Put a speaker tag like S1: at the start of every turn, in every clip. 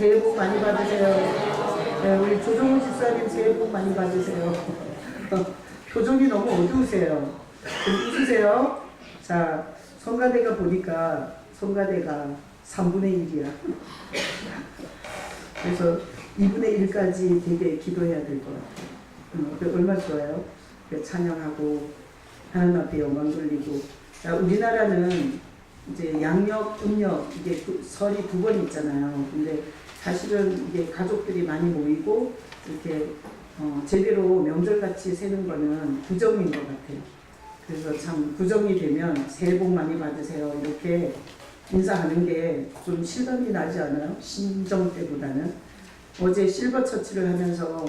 S1: 새해 복 많이 받으세요. 네, 우리 조정우 집사님 새해 복 많이 받으세요. 표정이 너무 어두우세요. 좀 웃으세요. 자, 성가대가 보니까 성가대가 3분의 1이야. 그래서 2분의 1까지 되게 기도해야 될 것 같아요. 얼마나 좋아요? 찬양하고 하나님 앞에 영광 돌리고. 자, 우리나라는 이제 양력, 음력 이게 설이 2번 있잖아요. 근데 사실은 이게 가족들이 많이 모이고 이렇게 제대로 명절같이 세는 거는 구정인 것 같아요. 그래서 참 구정이 되면 새해 복 많이 받으세요 이렇게 인사하는 게 좀 실감이 나지 않아요? 신정 때보다는. 어제 실버 처치를 하면서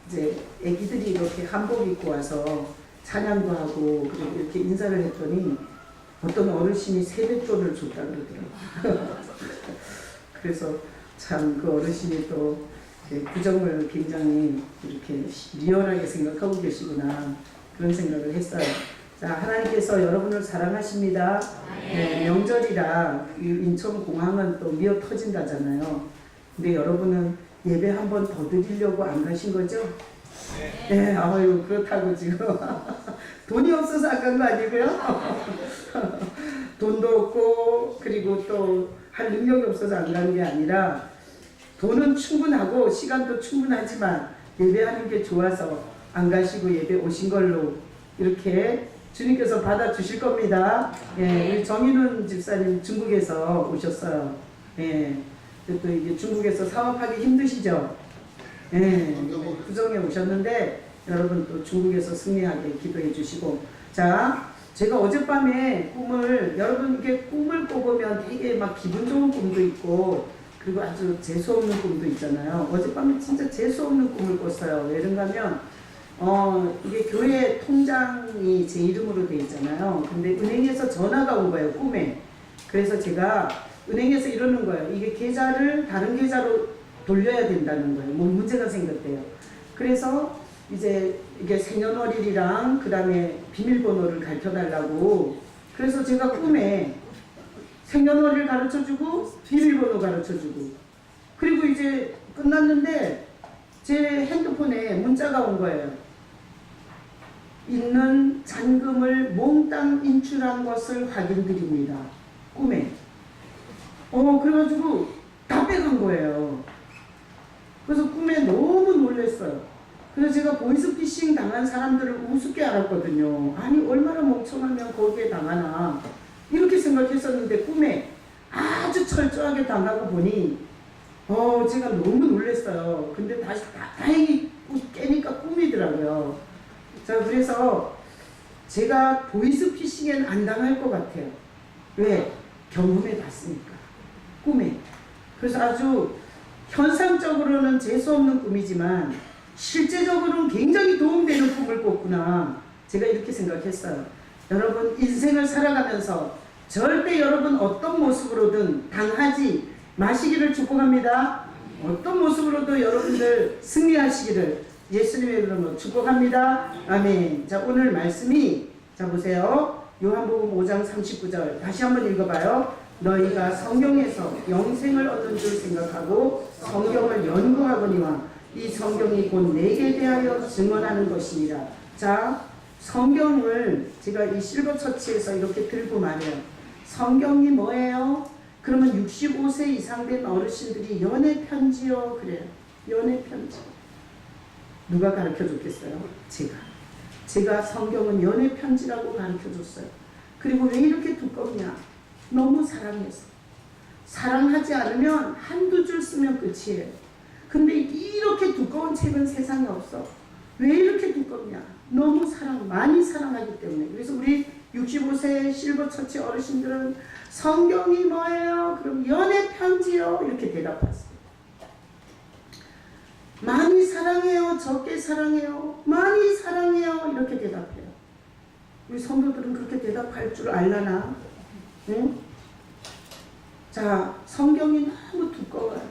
S1: 이제 애기들이 이렇게 한복 입고 와서 찬양도 하고 그리고 이렇게 인사를 했더니 어떤 어르신이 세뱃돈을 줬다 그러더라고요. 그래서 참 그 어르신이 또 구정을 굉장히 이렇게 리얼하게 생각하고 계시구나 그런 생각을 했어요. 자, 하나님께서 여러분을 사랑하십니다. 네, 명절이라 인천공항은 또 미어 터진다잖아요. 근데 여러분은 예배 한 번 더 드리려고 안 가신 거죠? 네, 아유 그렇다고 지금 돈이 없어서 안 간 거 아니고요? 돈도 없고 그리고 또 할 능력이 없어서 안 가는 게 아니라 돈은 충분하고 시간도 충분하지만 예배하는 게 좋아서 안 가시고 예배 오신 걸로 이렇게 주님께서 받아주실 겁니다. 예, 우리 정인훈 집사님 중국에서 오셨어요. 예, 또 이게 중국에서 사업하기 힘드시죠? 예, 구정에 오셨는데 여러분 또 중국에서 승리하게 기도해 주시고. 자, 제가 어젯밤에 꿈을 여러분 이게 꿈을 꿔보면 되게 막 기분 좋은 꿈도 있고 그리고 아주 재수없는 꿈도 있잖아요. 어젯밤에 진짜 재수없는 꿈을 꿨어요. 왜 그런가면 이게 교회 통장이 제 이름으로 돼 있잖아요. 근데 은행에서 전화가 온 거예요, 꿈에. 그래서 제가 은행에서 이러는 거예요. 이게 계좌를 다른 계좌로 돌려야 된다는 거예요. 뭐 문제가 생겼대요. 그래서 이제 이게 생년월일이랑 그 다음에 비밀번호를 가르쳐 달라고. 그래서 제가 꿈에 생년월일 가르쳐주고 비밀번호 가르쳐주고 그리고 이제 끝났는데 제 핸드폰에 문자가 온 거예요. 있는 잔금을 몽땅 인출한 것을 확인드립니다. 꿈에. 그래가지고 다 빼간 거예요. 그래서 꿈에 너무 놀랐어요. 그래서 제가 보이스피싱 당한 사람들을 우습게 알았거든요. 아니 얼마나 멍청하면 거기에 당하나 이렇게 생각했었는데 꿈에 아주 철저하게 당하고 보니 제가 너무 놀랐어요. 근데 다시 다행히 깨니까 꿈이더라고요. 자, 그래서 제가 보이스피싱에는 안 당할 것 같아요. 왜? 경험해 봤으니까. 꿈에. 그래서 아주 현상적으로는 재수없는 꿈이지만 실제적으로는 굉장히 도움되는 꿈을 꿨구나. 제가 이렇게 생각했어요. 여러분 인생을 살아가면서 절대 여러분 어떤 모습으로든 당하지 마시기를 축복합니다. 어떤 모습으로도 여러분들 승리하시기를 예수님의 이름으로 축복합니다. 아멘. 자, 오늘 말씀이 자 보세요. 요한복음 5장 39절 다시 한번 읽어봐요. 너희가 성경에서 영생을 얻는 줄 생각하고 성경을 연구하거니와 이 성경이 곧 내게 대하여 증언하는 것이니라. 자, 성경을 제가 이 실버 처치에서 이렇게 들고 말해요. 성경이 뭐예요? 그러면 65세 이상 된 어르신들이 연애 편지요 그래요. 연애 편지. 누가 가르쳐 줬겠어요? 제가 성경은 연애 편지라고 가르쳐 줬어요. 그리고 왜 이렇게 두껍냐? 너무 사랑해서. 사랑하지 않으면 한두 줄 쓰면 끝이에요. 근데 이렇게 두꺼운 책은 세상에 없어. 왜 이렇게 두껍냐? 너무 많이 사랑하기 때문에. 그래서 우리 65세 실버 처치 어르신들은 성경이 뭐예요? 그럼 연애 편지요? 이렇게 대답하세요. 많이 사랑해요? 적게 사랑해요? 많이 사랑해요? 이렇게 대답해요. 우리 성도들은 그렇게 대답할 줄 알라나? 응? 자, 성경이 너무 두꺼워요.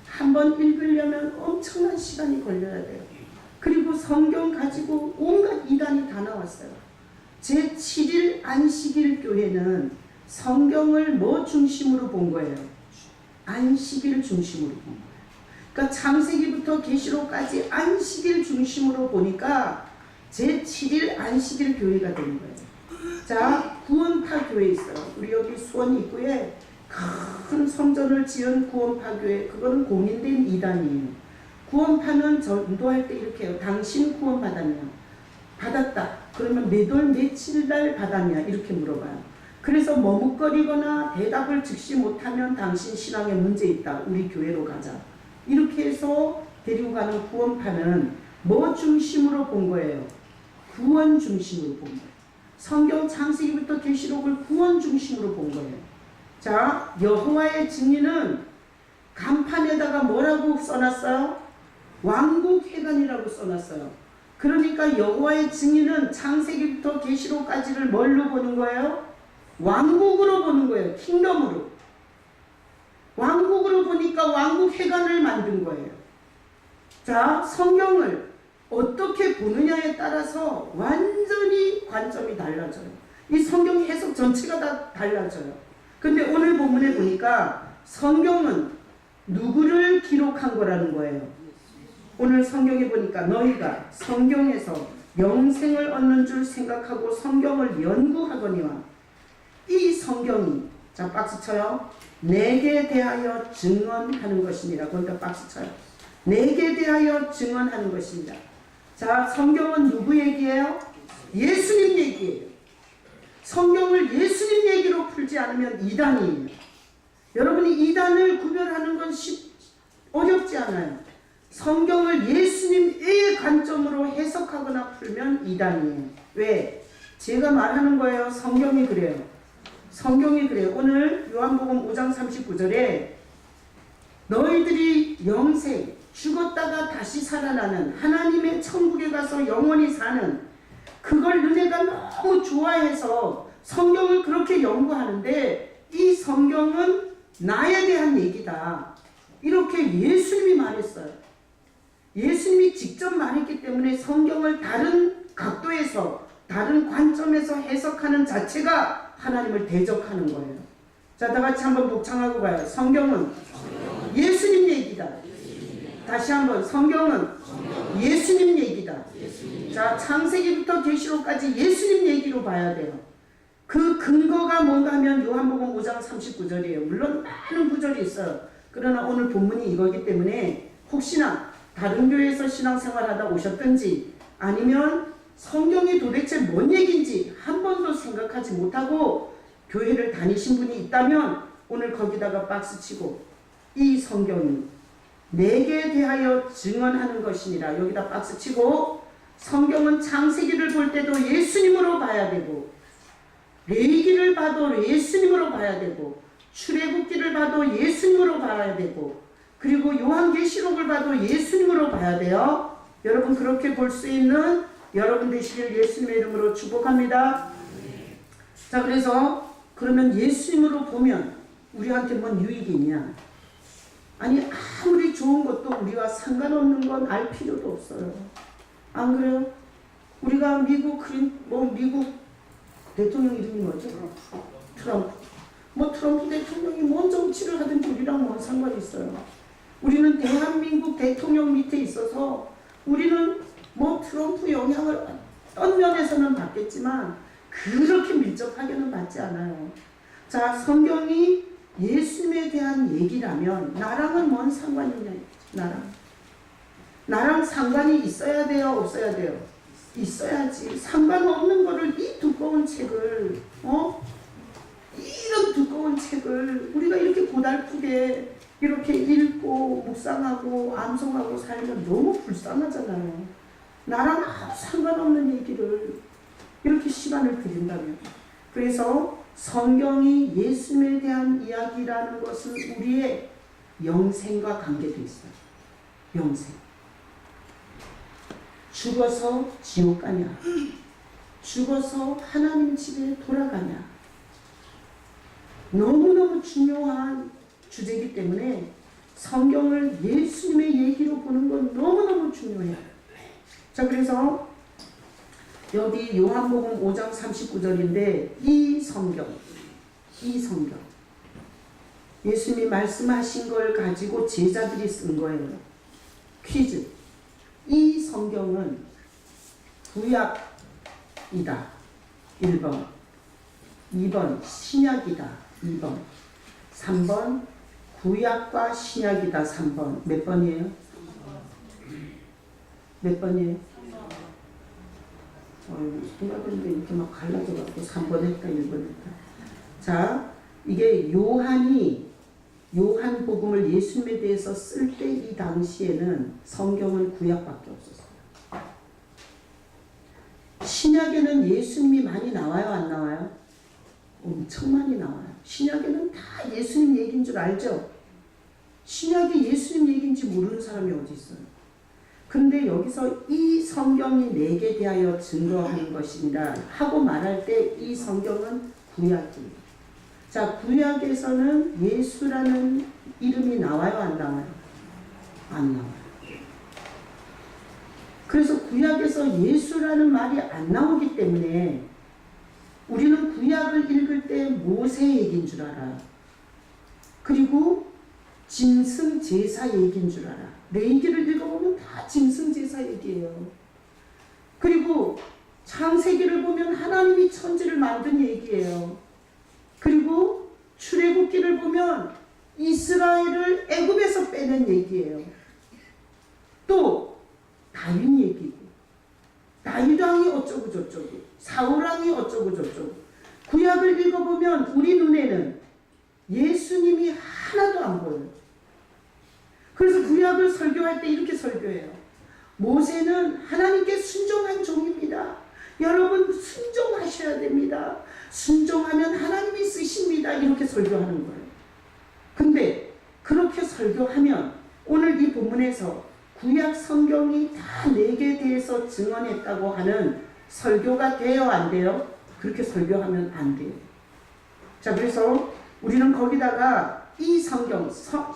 S1: 한번 읽으려면 엄청난 시간이 걸려야 돼요. 그리고 성경 가지고 온갖 이단이 다 나왔어요. 제7일 안식일 교회는 성경을 뭐 중심으로 본 거예요? 안식일 중심으로 본 거예요. 그러니까 창세기부터 계시록까지 안식일 중심으로 보니까 제7일 안식일 교회가 되는 거예요. 자, 구원파 교회 있어요. 우리 여기 수원 입구에 큰 성전을 지은 구원파 교회, 그거는 공인된 이단이에요. 구원파는 전도할 때 이렇게 해요. 당신 구원 받았냐? 받았다. 그러면 몇 월 며칠 날 받았냐? 이렇게 물어봐요. 그래서 머뭇거리거나 대답을 즉시 못하면 당신 신앙에 문제 있다. 우리 교회로 가자. 이렇게 해서 데리고 가는 구원파는 뭐 중심으로 본 거예요? 구원 중심으로 본 거예요. 성경 창세기부터 계시록을 구원 중심으로 본 거예요. 자, 여호와의 증인은 간판에다가 뭐라고 써놨어요? 왕국회관이라고 써놨어요. 그러니까 여호와의 증인은 창세기부터 계시록까지를 뭘로 보는 거예요? 왕국으로 보는 거예요. 킹덤으로. 왕국으로 보니까 왕국회관을 만든 거예요. 자, 성경을 어떻게 보느냐에 따라서 완전히 관점이 달라져요. 이 성경 해석 전체가 다 달라져요. 근데 오늘 본문에 보니까 성경은 누구를 기록한 거라는 거예요. 오늘 성경에 보니까 너희가 성경에서 영생을 얻는 줄 생각하고 성경을 연구하거니와 이 성경이, 자 박수 쳐요. 내게 대하여 증언하는 것입니다. 거기다 박수 쳐요. 내게 대하여 증언하는 것입니다. 자, 성경은 누구 얘기예요? 예수님 얘기예요. 성경을 예수님 얘기로 풀지 않으면 이단이에요. 여러분이 이단을 구별하는 건 어렵지 않아요. 성경을 예수님의 관점으로 해석하거나 풀면 이단이에요. 왜? 제가 말하는 거예요. 성경이 그래요. 성경이 그래요. 오늘 요한복음 5장 39절에 너희들이 영생, 죽었다가 다시 살아나는 하나님의 천국에 가서 영원히 사는 그걸 너네가 너무 좋아해서 성경을 그렇게 연구하는데 이 성경은 나에 대한 얘기다. 이렇게 예수님이 말했어요. 예수님이 직접 말했기 때문에 성경을 다른 각도에서 다른 관점에서 해석하는 자체가 하나님을 대적하는 거예요. 자, 다 같이 한번 독창하고 가요. 성경은 예수님 얘기다. 다시 한번 성경은 예수님 얘기다. 자, 창세기부터 계시록까지 예수님 얘기로 봐야 돼요. 그 근거가 뭔가 하면 요한복음 5장 39절이에요. 물론 많은 구절이 있어요. 그러나 오늘 본문이 이거기 때문에 혹시나 다른 교회에서 신앙생활하다 오셨든지 아니면 성경이 도대체 뭔 얘기인지 한 번도 생각하지 못하고 교회를 다니신 분이 있다면 오늘 거기다가 박스치고 이 성경이 내게 대하여 증언하는 것이니라. 여기다 박스치고 성경은 창세기를 볼 때도 예수님으로 봐야 되고 레위기를 봐도 예수님으로 봐야 되고 출애굽기를 봐도 예수님으로 봐야 되고 그리고 요한계시록을 봐도 예수님으로 봐야 돼요. 여러분 그렇게 볼 수 있는 여러분 되시길 예수님의 이름으로 축복합니다. 자, 그래서 그러면 예수님으로 보면 우리한테 뭔 유익이 있냐? 아니 아무리 좋은 것도 우리와 상관없는 건 알 필요도 없어요. 안 그래요? 우리가 미국 대통령 이름이 뭐죠? 트럼프. 뭐 트럼프 대통령이 뭔 정치를 하든지 우리랑 뭔 상관이 있어요. 우리는 대한민국 대통령 밑에 있어서 우리는 뭐 트럼프 영향을 어떤 면에서는 받겠지만 그렇게 밀접하게는 받지 않아요. 자, 성경이 예수님에 대한 얘기라면 나랑은 뭔 상관이 있냐? 나랑 상관이 있어야 돼요? 없어야 돼요? 있어야지. 상관없는 거를 이 두꺼운 책을 이런 두꺼운 책을 우리가 이렇게 고달프게 이렇게 읽고 묵상하고 암송하고 살면 너무 불쌍하잖아요. 나랑 아무 상관없는 얘기를 이렇게 시간을 들인다면. 그래서 성경이 예수님에 대한 이야기라는 것은 우리의 영생과 관계되어 있어요. 영생. 죽어서 지옥 가냐? 죽어서 하나님 집에 돌아가냐? 너무너무 중요한 주제이기 때문에 성경을 예수님의 얘기로 보는 건 너무너무 중요해요. 자, 그래서 여기 요한복음 5장 39절인데 이 성경 예수님이 말씀하신 걸 가지고 제자들이 쓴 거예요. 퀴즈. 이 성경은 구약이다. 1번. 2번 신약이다. 2번. 3번 구약과 신약이다. 3번. 몇 번이에요? 몇 번이에요? 생각했는데 이렇게 막 갈라져갖고 3번 했다 1번 했다. 자, 이게 요한복음을 예수님에 대해서 쓸 때 이 당시에는 성경은 구약밖에 없었어요. 신약에는 예수님이 많이 나와요, 안 나와요? 엄청 많이 나와요. 신약에는 다 예수님 얘기인 줄 알죠? 신약이 예수님 얘기인지 모르는 사람이 어디 있어요? 근데 여기서 이 성경이 내게 대하여 증거하는 것입니다 하고 말할 때 이 성경은 구약입니다. 자, 구약에서는 예수라는 이름이 나와요, 안 나와요? 안 나와요. 그래서 구약에서 예수라는 말이 안 나오기 때문에 우리는 구약을 읽을 때 모세 얘기인 줄 알아요. 그리고 짐승 제사 얘기인 줄 알아. 레위기를 읽어보면 다 짐승 제사 얘기예요. 그리고 창세기를 보면 하나님이 천지를 만든 얘기예요. 그리고 출애굽기를 보면 이스라엘을 애굽에서 빼낸 얘기예요. 또 다윗 얘기고, 다윗 왕이 어쩌고 저쩌고, 사울 왕이 어쩌고 저쩌고. 구약을 읽어보면 우리 눈에는 예수님이 하나도 안 보여요. 그래서 구약을 설교할 때 이렇게 설교해요. 모세는 하나님께 순종한 종입니다. 여러분 순종하셔야 됩니다. 순종하면 하나님이 쓰십니다. 이렇게 설교하는 거예요. 근데 그렇게 설교하면 오늘 이 본문에서 구약 성경이 다 내게 대해서 증언했다고 하는 설교가 돼요, 안 돼요? 그렇게 설교하면 안 돼요. 자, 그래서 우리는 거기다가 이 성경,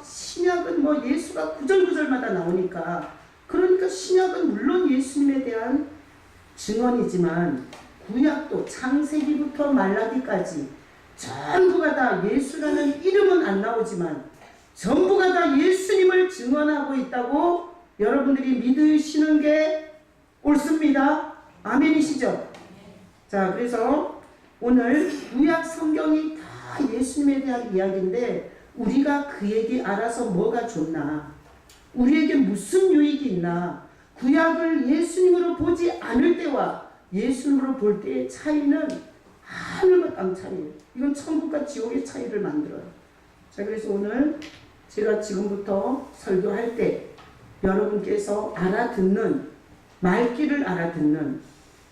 S1: 신약은 뭐 예수가 구절구절마다 나오니까, 그러니까 신약은 물론 예수님에 대한 증언이지만 구약도 창세기부터 말라기까지 전부가 다 예수라는 이름은 안 나오지만 전부가 다 예수님을 증언하고 있다고 여러분들이 믿으시는 게 옳습니다. 아멘이시죠? 자, 그래서 오늘 구약 성경이 다 예수님에 대한 이야기인데 우리가 그 얘기 알아서 뭐가 좋나? 우리에게 무슨 유익이 있나? 구약을 예수님으로 보지 않을 때와 예수님으로 볼 때의 차이는 하늘과 땅 차이예요. 이건 천국과 지옥의 차이를 만들어요. 자, 그래서 오늘 제가 지금부터 설교할 때 여러분께서 알아듣는, 말귀를 알아듣는,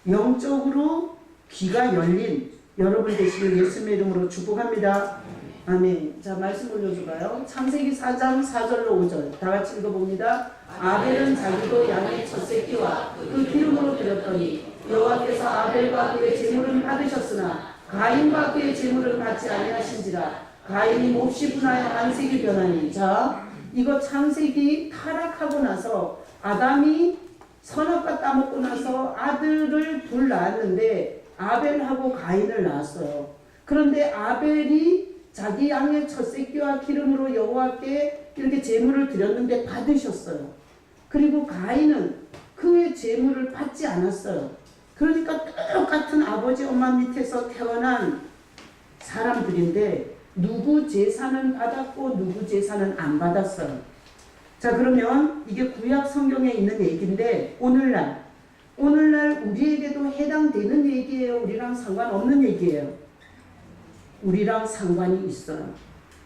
S1: 영적으로 귀가 열린 여러분 되시길 예수님의 이름으로 축복합니다. 아멘. 자, 말씀 올려줘봐요. 창세기 4장 4절로 5절 다 같이 읽어봅니다. 아벨은 자기도 양의 첫새끼와 그 기름으로 드렸더니 여호와께서 아벨과 그의 제물은 받으셨으나 가인과 그의 제물은 받지 아니하신지라. 가인이 몹시 분하여 안색이 변하니. 자, 이거 창세기 타락하고 나서 아담이 선악과 따먹고 나서 아들을 둘 낳았는데 아벨하고 가인을 낳았어요. 그런데 아벨이 자기 양의 첫새끼와 기름으로 여호와께 이렇게 제물을 드렸는데 받으셨어요. 그리고 가인은 그의 제물을 받지 않았어요. 그러니까 똑같은 아버지 엄마 밑에서 태어난 사람들인데 누구 제사는 받았고 누구 제사는 안 받았어요. 자, 그러면 이게 구약 성경에 있는 얘기인데 오늘날 우리에게도 해당되는 얘기예요? 우리랑 상관없는 얘기예요? 우리랑 상관이 있어요.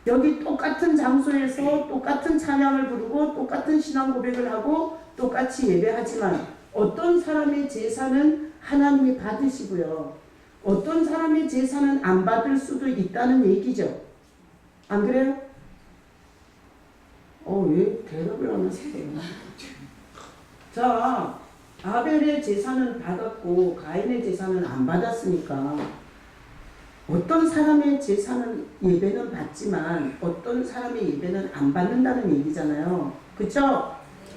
S1: 여기 똑같은 장소에서 똑같은 찬양을 부르고 똑같은 신앙 고백을 하고 똑같이 예배하지만 어떤 사람의 제사는 하나님이 받으시고요. 어떤 사람의 제사는 안 받을 수도 있다는 얘기죠. 안 그래요? 왜 대답을 안 하세요? 자, 아벨의 제사는 받았고 가인의 제사는 안 받았으니까 어떤 사람의 제사는 예배는 받지만 어떤 사람의 예배는 안 받는다는 얘기잖아요. 그쵸?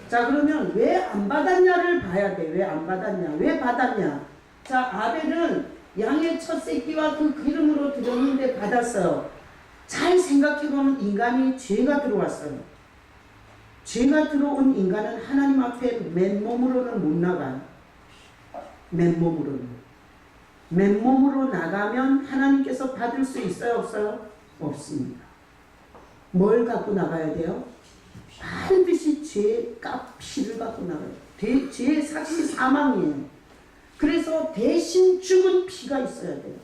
S1: 자, 그러면 왜 안 받았냐를 봐야 돼. 왜 안 받았냐? 왜 받았냐? 자, 아벨은 양의 첫 새끼와 그 기름으로 드렸는데 받았어요. 잘 생각해보면 인간이 죄가 들어왔어요. 죄가 들어온 인간은 하나님 앞에 맨몸으로는 못 나가요. 맨몸으로는. 맨몸으로 나가면 하나님께서 받을 수 있어요? 없어요? 없습니다. 뭘 갖고 나가야 돼요? 반드시 죄의 피를 갖고 나가요. 죄의 삭시 사망이에요. 그래서 대신 죽은 피가 있어야 돼요.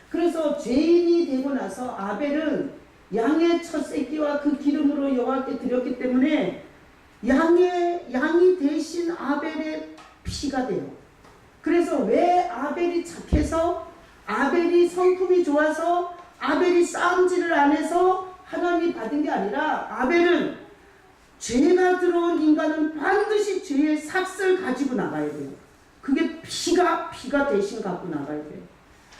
S1: 그래서 죄인이 되고 나서 아벨은 양의 첫 새끼와 그 기름으로 여호와께 드렸기 때문에 양이 대신 아벨의 피가 돼요. 그래서 왜 아벨이 착해서, 아벨이 성품이 좋아서, 아벨이 싸움질을 안 해서 하나님이 받은 게 아니라, 아벨은 죄가 들어온 인간은 반드시 죄의 삭을 가지고 나가야 돼요. 그게 피가 대신 갖고 나가야 돼요.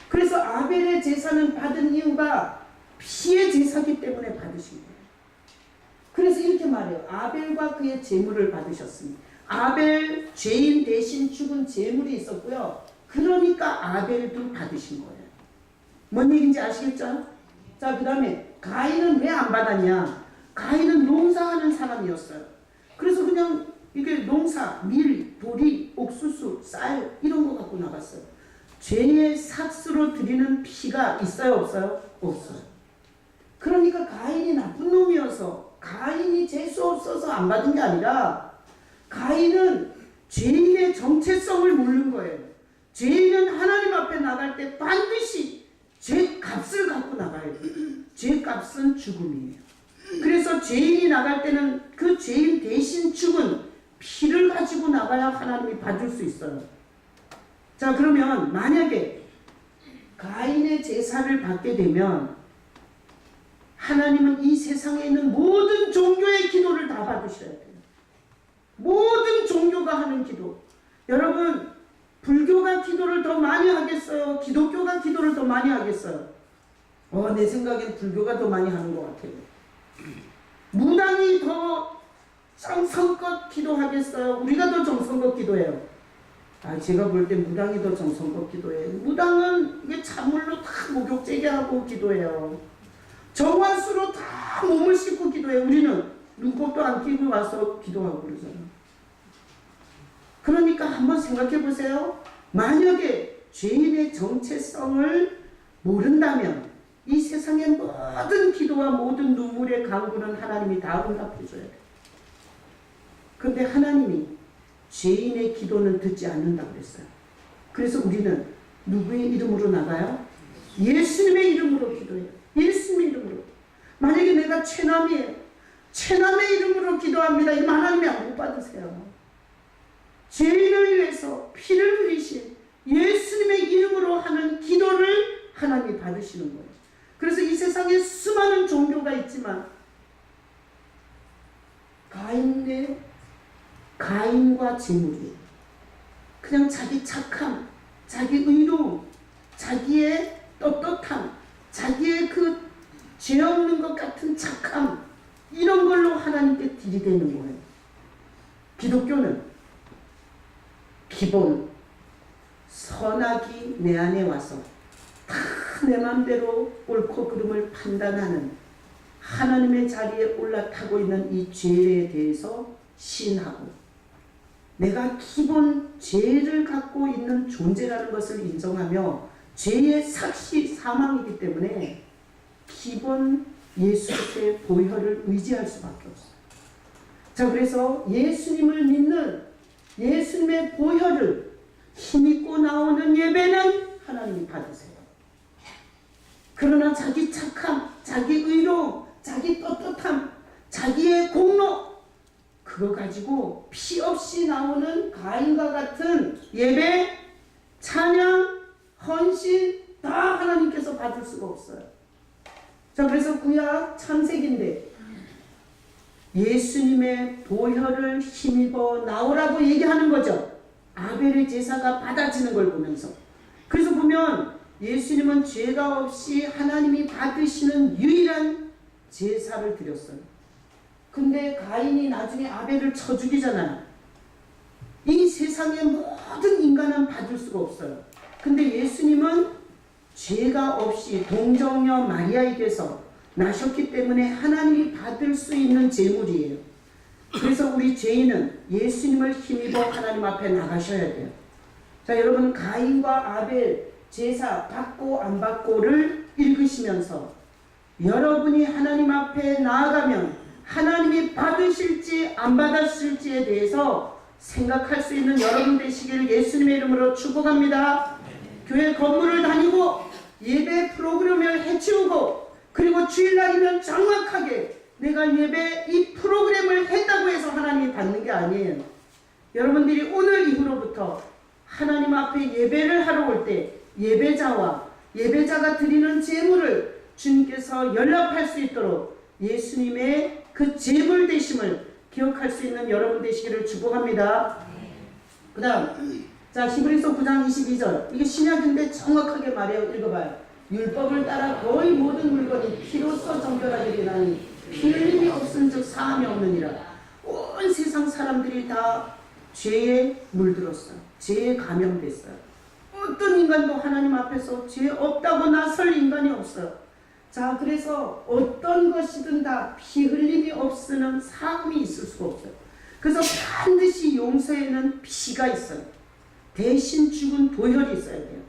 S1: 그래서 아벨의 제사는 받은 이유가 피의 제사기 때문에 받으신 거예요. 그래서 이렇게 말해요. 아벨과 그의 제물을 받으셨습니다. 아벨 죄인 대신 죽은 제물이 있었고요. 그러니까 아벨도 받으신 거예요. 뭔 얘기인지 아시겠죠? 자, 그 다음에 가인은 왜 안 받았냐? 가인은 농사하는 사람이었어요. 그래서 그냥 이게 농사, 밀, 보리, 옥수수, 쌀 이런 거 갖고 나갔어요. 죄의 삭스로 드리는 피가 있어요? 없어요? 없어요. 그러니까 가인이 나쁜 놈이어서, 가인이 재수 없어서 안 받은 게 아니라, 가인은 죄인의 정체성을 모르는 거예요. 죄인은 하나님 앞에 나갈 때 반드시 죄값을 갖고 나가야 돼요. 죄값은 죽음이에요. 그래서 죄인이 나갈 때는 그 죄인 대신 죽은 피를 가지고 나가야 하나님이 받을 수 있어요. 자, 그러면 만약에 가인의 제사를 받게 되면 하나님은 이 세상에 있는 모든 종교의 기도를 다 받으셔야 돼요. 모든 종교가 하는 기도. 여러분, 불교가 기도를 더 많이 하겠어요? 기독교가 기도를 더 많이 하겠어요? 내 생각엔 불교가 더 많이 하는 것 같아요. 무당이 더 정성껏 기도하겠어요? 우리가 더 정성껏 기도해요? 제가 볼 때 무당이 더 정성껏 기도해요. 무당은 이게 찬물로 다 목욕 재개하고 기도해요. 정화수로 다 몸을 씻고 기도해요. 우리는 눈곱도 안 끼고 와서 기도하고 그러잖아요. 그러니까 한번 생각해 보세요. 만약에 죄인의 정체성을 모른다면 이 세상의 모든 기도와 모든 눈물의 간구는 하나님이 다 응답해 줘야 돼요. 그런데 하나님이 죄인의 기도는 듣지 않는다고 그랬어요. 그래서 우리는 누구의 이름으로 나가요? 예수님의 이름으로 기도해요. 예수님의 이름으로. 만약에 내가 최남이에요. 최남의 이름으로 기도합니다. 이 하나님이 못 받으세요. 죄인을 위해서 피를 흘리신 예수님의 이름으로 하는 기도를 하나님이 받으시는 거예요. 그래서 이 세상에 수많은 종교가 있지만 가인과 제물이 그냥 자기 착함, 자기 의로움, 자기의 떳떳함, 자기의 그 죄 없는 것 같은 착함, 이런 걸로 하나님께 들이대는 거예요. 기독교는 기본 선악이 내 안에 와서 다 내 맘대로 옳고 그름을 판단하는 하나님의 자리에 올라타고 있는 이 죄에 대해서 시인하고, 내가 기본 죄를 갖고 있는 존재라는 것을 인정하며 죄의 삭시 사망이기 때문에 기본 예수의 보혈을 의지할 수밖에 없어요. 자, 그래서 예수님을 믿는 예수님의 보혈을 힘입고 나오는 예배는 하나님이 받으세요. 그러나 자기 착함, 자기 의로움, 자기 떳떳함, 자기의 공로, 그거 가지고 피 없이 나오는 가인과 같은 예배, 찬양, 헌신 다 하나님께서 받을 수가 없어요. 자, 그래서 구약 창세기인데 예수님의 보혈을 힘입어 나오라고 얘기하는 거죠. 아벨의 제사가 받아지는 걸 보면서. 그래서 보면 예수님은 죄가 없이 하나님이 받으시는 유일한 제사를 드렸어요. 근데 가인이 나중에 아벨을 쳐 죽이잖아요. 이 세상의 모든 인간은 받을 수가 없어요. 근데 예수님은 죄가 없이 동정녀 마리아에게서 나셨기 때문에 하나님이 받을 수 있는 제물이에요. 그래서 우리 죄인은 예수님을 힘입어 하나님 앞에 나가셔야 돼요. 자, 여러분 가인과 아벨 제사 받고 안 받고를 읽으시면서 여러분이 하나님 앞에 나아가면 하나님이 받으실지 안 받으실지에 대해서 생각할 수 있는 여러분 되시기를 예수님의 이름으로 축복합니다. 교회 건물을 다니고 예배 프로그램을 해치우고 그리고 주일날이면 정확하게 내가 예배 이 프로그램을 했다고 해서 하나님이 받는 게 아니에요. 여러분들이 오늘 이후로부터 하나님 앞에 예배를 하러 올 때 예배자와 예배자가 드리는 제물을 주님께서 연락할 수 있도록 예수님의 그 제물 되심을 기억할 수 있는 여러분 되시기를 축복합니다. 그 다음 자 히브리서 9장 22절 이게 신약인데 정확하게 말해요. 읽어봐요. 율법을 따라 거의 모든 물건이 피로써 정결하게 되나니 피 흘림이 없은즉 사함이 없느니라. 온 세상 사람들이 다 죄에 물들었어요. 죄에 감염됐어요. 어떤 인간도 하나님 앞에서 죄 없다고 나설 인간이 없어요. 자, 그래서 어떤 것이든 다 피 흘림이 없으면 사함이 있을 수가 없어요. 그래서 반드시 용서에는 피가 있어요. 대신 죽은 도혈이 있어야 돼요.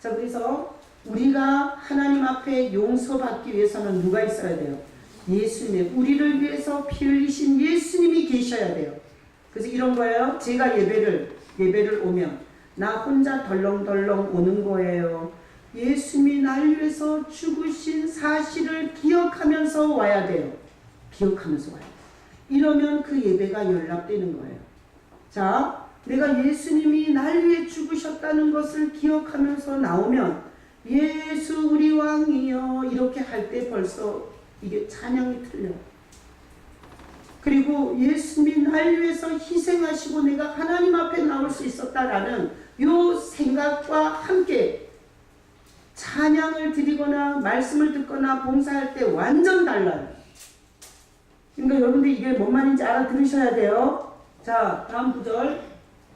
S1: 자, 그래서 우리가 하나님 앞에 용서받기 위해서는 누가 있어야 돼요? 예수님, 우리를 위해서 피 흘리신 예수님이 계셔야 돼요. 그래서 이런 거예요. 제가 예배를 오면 나 혼자 덜렁덜렁 오는 거예요. 예수님이 날 위해서 죽으신 사실을 기억하면서 와야 돼요. 기억하면서 와야 돼요. 이러면 그 예배가 연락되는 거예요. 자, 내가 예수님이 날 위해 죽으셨다는 것을 기억하면서 나오면 예수 우리 왕이여 이렇게 할 때 벌써 이게 찬양이 틀려요. 그리고 예수님이 날 위해서 희생하시고 내가 하나님 앞에 나올 수 있었다라는 요 생각과 함께 찬양을 드리거나 말씀을 듣거나 봉사할 때 완전 달라요. 그러니까 여러분들 이게 뭔 말인지 알아들으셔야 돼요. 자, 다음 구절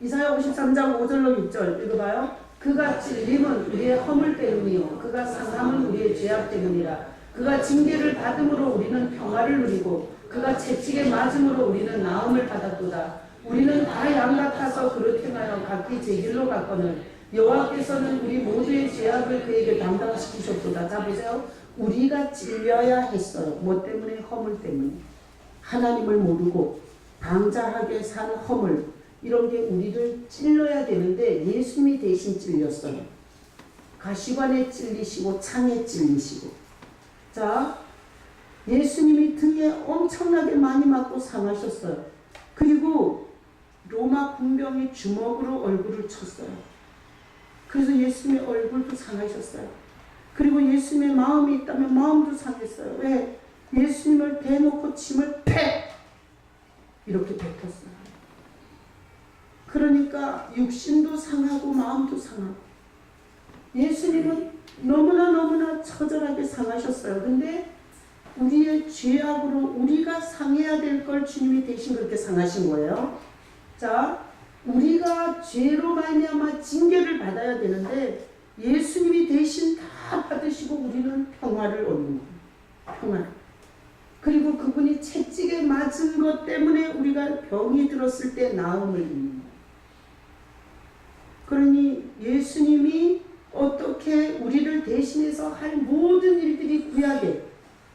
S1: 이사야 53장 5절로 6절 읽어봐요. 그가 찔림은 우리의 허물 때문이요 그가 상함은 우리의 죄악 때문이라. 그가 징계를 받음으로 우리는 평화를 누리고 그가 채찍에 맞음으로 우리는 나음을 받았도다. 우리는 다 양 같아서 그릇 행하여 각기 제 길로 갔거늘 여호와께서는 우리 모두의 죄악을 그에게 담당시키셨도다. 자 보세요. 우리가 찔려야 했어요. 뭐 때문에? 허물 때문에. 하나님을 모르고 방자하게 산 허물 이런 게 우리를 찔러야 되는데 예수님이 대신 찔렸어요. 가시관에 찔리시고 창에 찔리시고. 자, 예수님이 등에 엄청나게 많이 맞고 상하셨어요. 그리고 로마 군병이 주먹으로 얼굴을 쳤어요. 그래서 예수님의 얼굴도 상하셨어요. 그리고 예수님의 마음이 있다면 마음도 상했어요. 왜? 예수님을 대놓고 침을 팩! 이렇게 뱉었어요. 그러니까 육신도 상하고 마음도 상하고 예수님은 너무나 처절하게 상하셨어요. 근데 우리의 죄악으로 우리가 상해야 될 걸 주님이 대신 그렇게 상하신 거예요. 자, 우리가 죄로 말미암아 징계를 받아야 되는데 예수님이 대신 다 받으시고 우리는 평화를 얻는 거예요. 평화. 그리고 그분이 채찍에 맞은 것 때문에 우리가 병이 들었을 때 나음을 입는 거예요. 그러니 예수님이 어떻게 우리를 대신해서 할 모든 일들이 구약에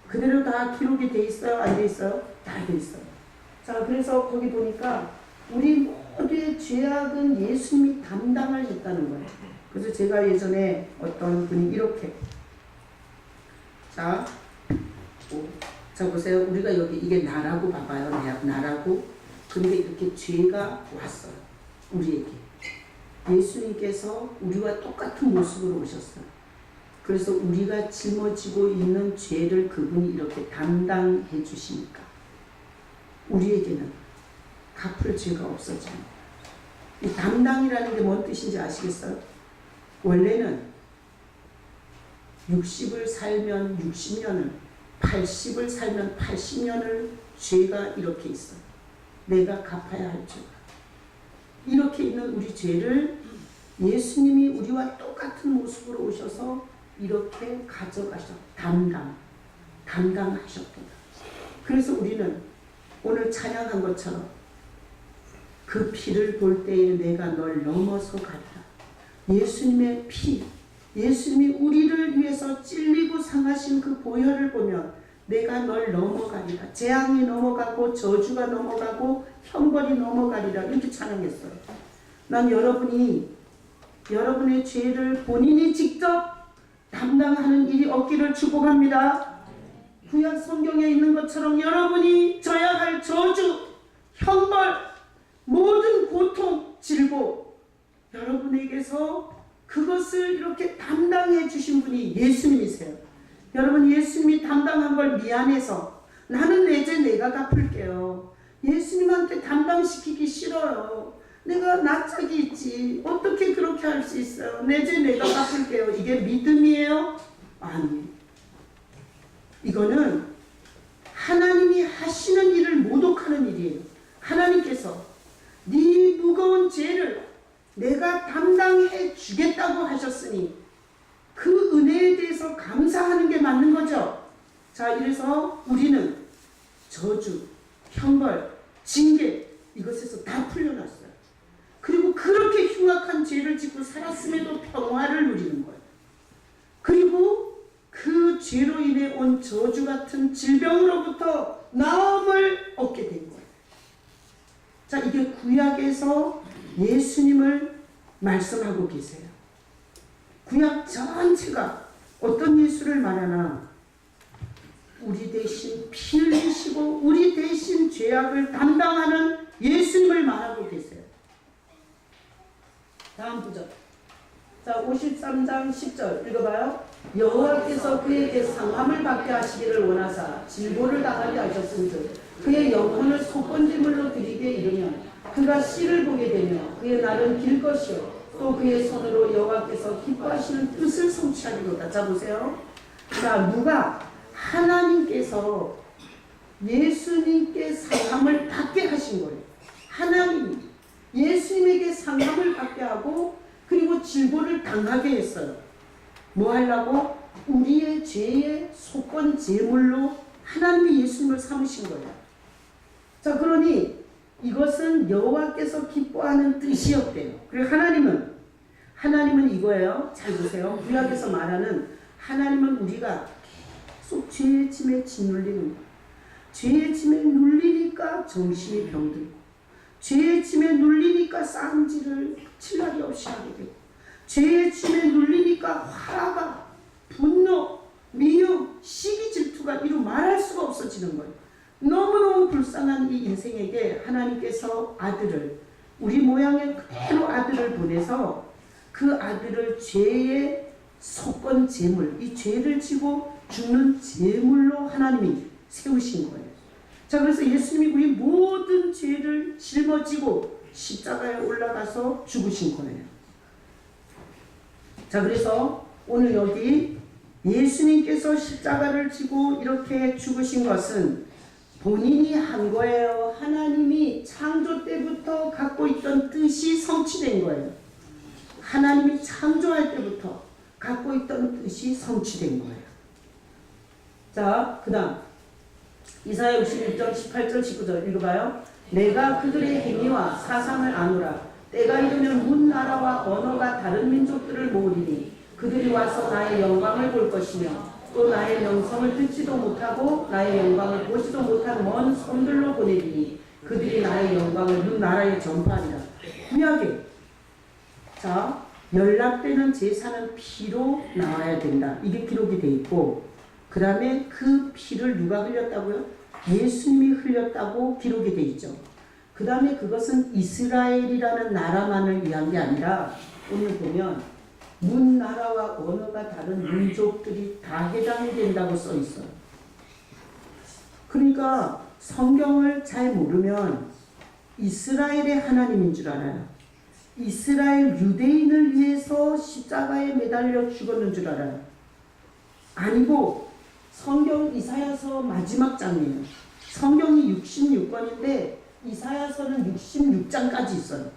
S1: 그대로 다 기록이 돼 있어요? 안 돼 있어요? 다 돼 있어요. 자, 그래서 거기 보니까 우리 모두의 죄악은 예수님이 담당을 했다는 거예요. 그래서 제가 예전에 어떤 분이 이렇게 자 보세요. 우리가 여기 이게 나라고 봐봐요. 나라고. 근데 이렇게 죄가 왔어요. 우리에게. 예수님께서 우리와 똑같은 모습으로 오셨어요. 그래서 우리가 짊어지고 있는 죄를 그분이 이렇게 담당해 주시니까 우리에게는 갚을 죄가 없어집니다. 이 담당이라는 게 뭔 뜻인지 아시겠어요? 원래는 60을 살면 60년을 80을 살면 80년을 죄가 이렇게 있어요. 내가 갚아야 할 죄가. 이렇게 있는 우리 죄를 예수님이 우리와 똑같은 모습으로 오셔서 이렇게 가져가셔. 담당하셨구나. 그래서 우리는 오늘 찬양한 것처럼 그 피를 볼 때에 내가 널 넘어서 가리라. 예수님의 피, 예수님이 우리를 위해서 찔리고 상하신 그 보혈을 보면 내가 널 넘어가리라. 재앙이 넘어가고 저주가 넘어가고 형벌이 넘어가리라. 이렇게 찬양했어요. 난 여러분이 여러분의 죄를 본인이 직접 담당하는 일이 없기를 축복합니다. 구약 성경에 있는 것처럼 여러분이 져야 할 저주, 형벌, 모든 고통, 질보, 여러분에게서 그것을 이렇게 담당해 주신 분이 예수님이세요. 여러분, 예수님이 담당한 걸 미안해서 나는 내 죄 내가 갚을게요. 예수님한테 담당시키기 싫어요. 내가 낯짝이 있지. 어떻게 그렇게 할 수 있어요? 내 죄 내가 갚을게요. 이게 믿음이에요? 아니에요. 이거는 하나님이 하시는 일을 모독하는 일이에요. 하나님께서 네 무거운 죄를 내가 담당해 주겠다고 하셨으니 그 은혜에 대해서 감사하는 게 맞는 거죠. 자, 이래서 우리는 저주, 형벌, 징계 이것에서 다 풀려났어요. 그리고 그렇게 흉악한 죄를 짓고 살았음에도 평화를 누리는 거예요. 그리고 그 죄로 인해 온 저주 같은 질병으로부터 나음을 얻게 된 거예요. 자, 이게 구약에서 예수님을 말씀하고 계세요. 구약 전체가 어떤 예수를 말하나 우리 대신 피 흘리시고 우리 대신 죄악을 담당하는 예수님을 말하고 계세요. 다음 구절. 자, 53장 10절 읽어봐요. 여호와께서 그에게 상함을 받게 하시기를 원하사 질보를 당하게 하셨은즉 그의 영혼을 속건제물로 드리게 이르면 그가 씨를 보게 되며 그의 날은 길 것이요 또 그의 손으로 여호와께서 기뻐하시는 뜻을 성취하리로다. 자, 보세요. 자, 누가 하나님께서 예수님께 상함을 받게 하신 거예요. 하나님이 예수님에게 상함을 받게 하고 그리고 질보를 당하게 했어요. 뭐 하려고? 우리의 죄의 속건 제물로 하나님이 예수님을 삼으신 거예요. 자, 그러니 이것은 여호와께서 기뻐하는 뜻이었대요. 그리고 하나님은 이거예요. 잘 보세요. 구약에서 말하는 하나님은 우리가 계속 죄의 짐에 짓눌리는 거예요. 죄의 짐에 눌리니까 정신이 병들고 죄의 짐에 눌리니까 싸움질을 칠 날이 없이 하게 되고 죄의 짐에 눌리니까 화가, 분노, 미움, 시기, 질투가 이루 말할 수가 없어지는 거예요. 너무너무 불쌍한 이 인생에게 하나님께서 아들을, 우리 모양의 그대로 아들을 보내서 그 아들을 죄의 속건 제물, 이 죄를 지고 죽는 제물로 하나님이 세우신 거예요. 자, 그래서 예수님이 우리 모든 죄를 짊어지고 십자가에 올라가서 죽으신 거예요. 자, 그래서 오늘 여기 예수님께서 십자가를 지고 이렇게 죽으신 것은 본인이 한 거예요. 하나님이 창조 때부터 갖고 있던 뜻이 성취된 거예요. 하나님이 창조할 때부터 갖고 있던 뜻이 성취된 거예요. 자, 그 다음 이사야 61장 18절 19절 읽어봐요. 내가 그들의 행위와 사상을 아노라. 때가 이르면 문 나라와 언어가 다른 민족들을 모으리니 그들이 와서 나의 영광을 볼 것이며 또 나의 명성을 듣지도 못하고 나의 영광을 보지도 못한 먼 손들로 보내리니 그들이 나의 영광을 문 나라에 전파하리라. 구약에 자, 연락되는 제사는 피로 나와야 된다. 이게 기록이 돼 있고 그 다음에 그 피를 누가 흘렸다고요? 예수님이 흘렸다고 기록이 돼 있죠. 그 다음에 그것은 이스라엘이라는 나라만을 위한 게 아니라 오늘 보면 문 나라와 언어가 다른 민족들이 다 해당이 된다고 써 있어요. 그러니까 성경을 잘 모르면 이스라엘의 하나님인 줄 알아요. 이스라엘 유대인을 위해서 십자가에 매달려 죽었는 줄 알아요. 아니고 성경 이사야서 마지막 장이에요. 성경이 66권인데 이사야서는 66장까지 있어요.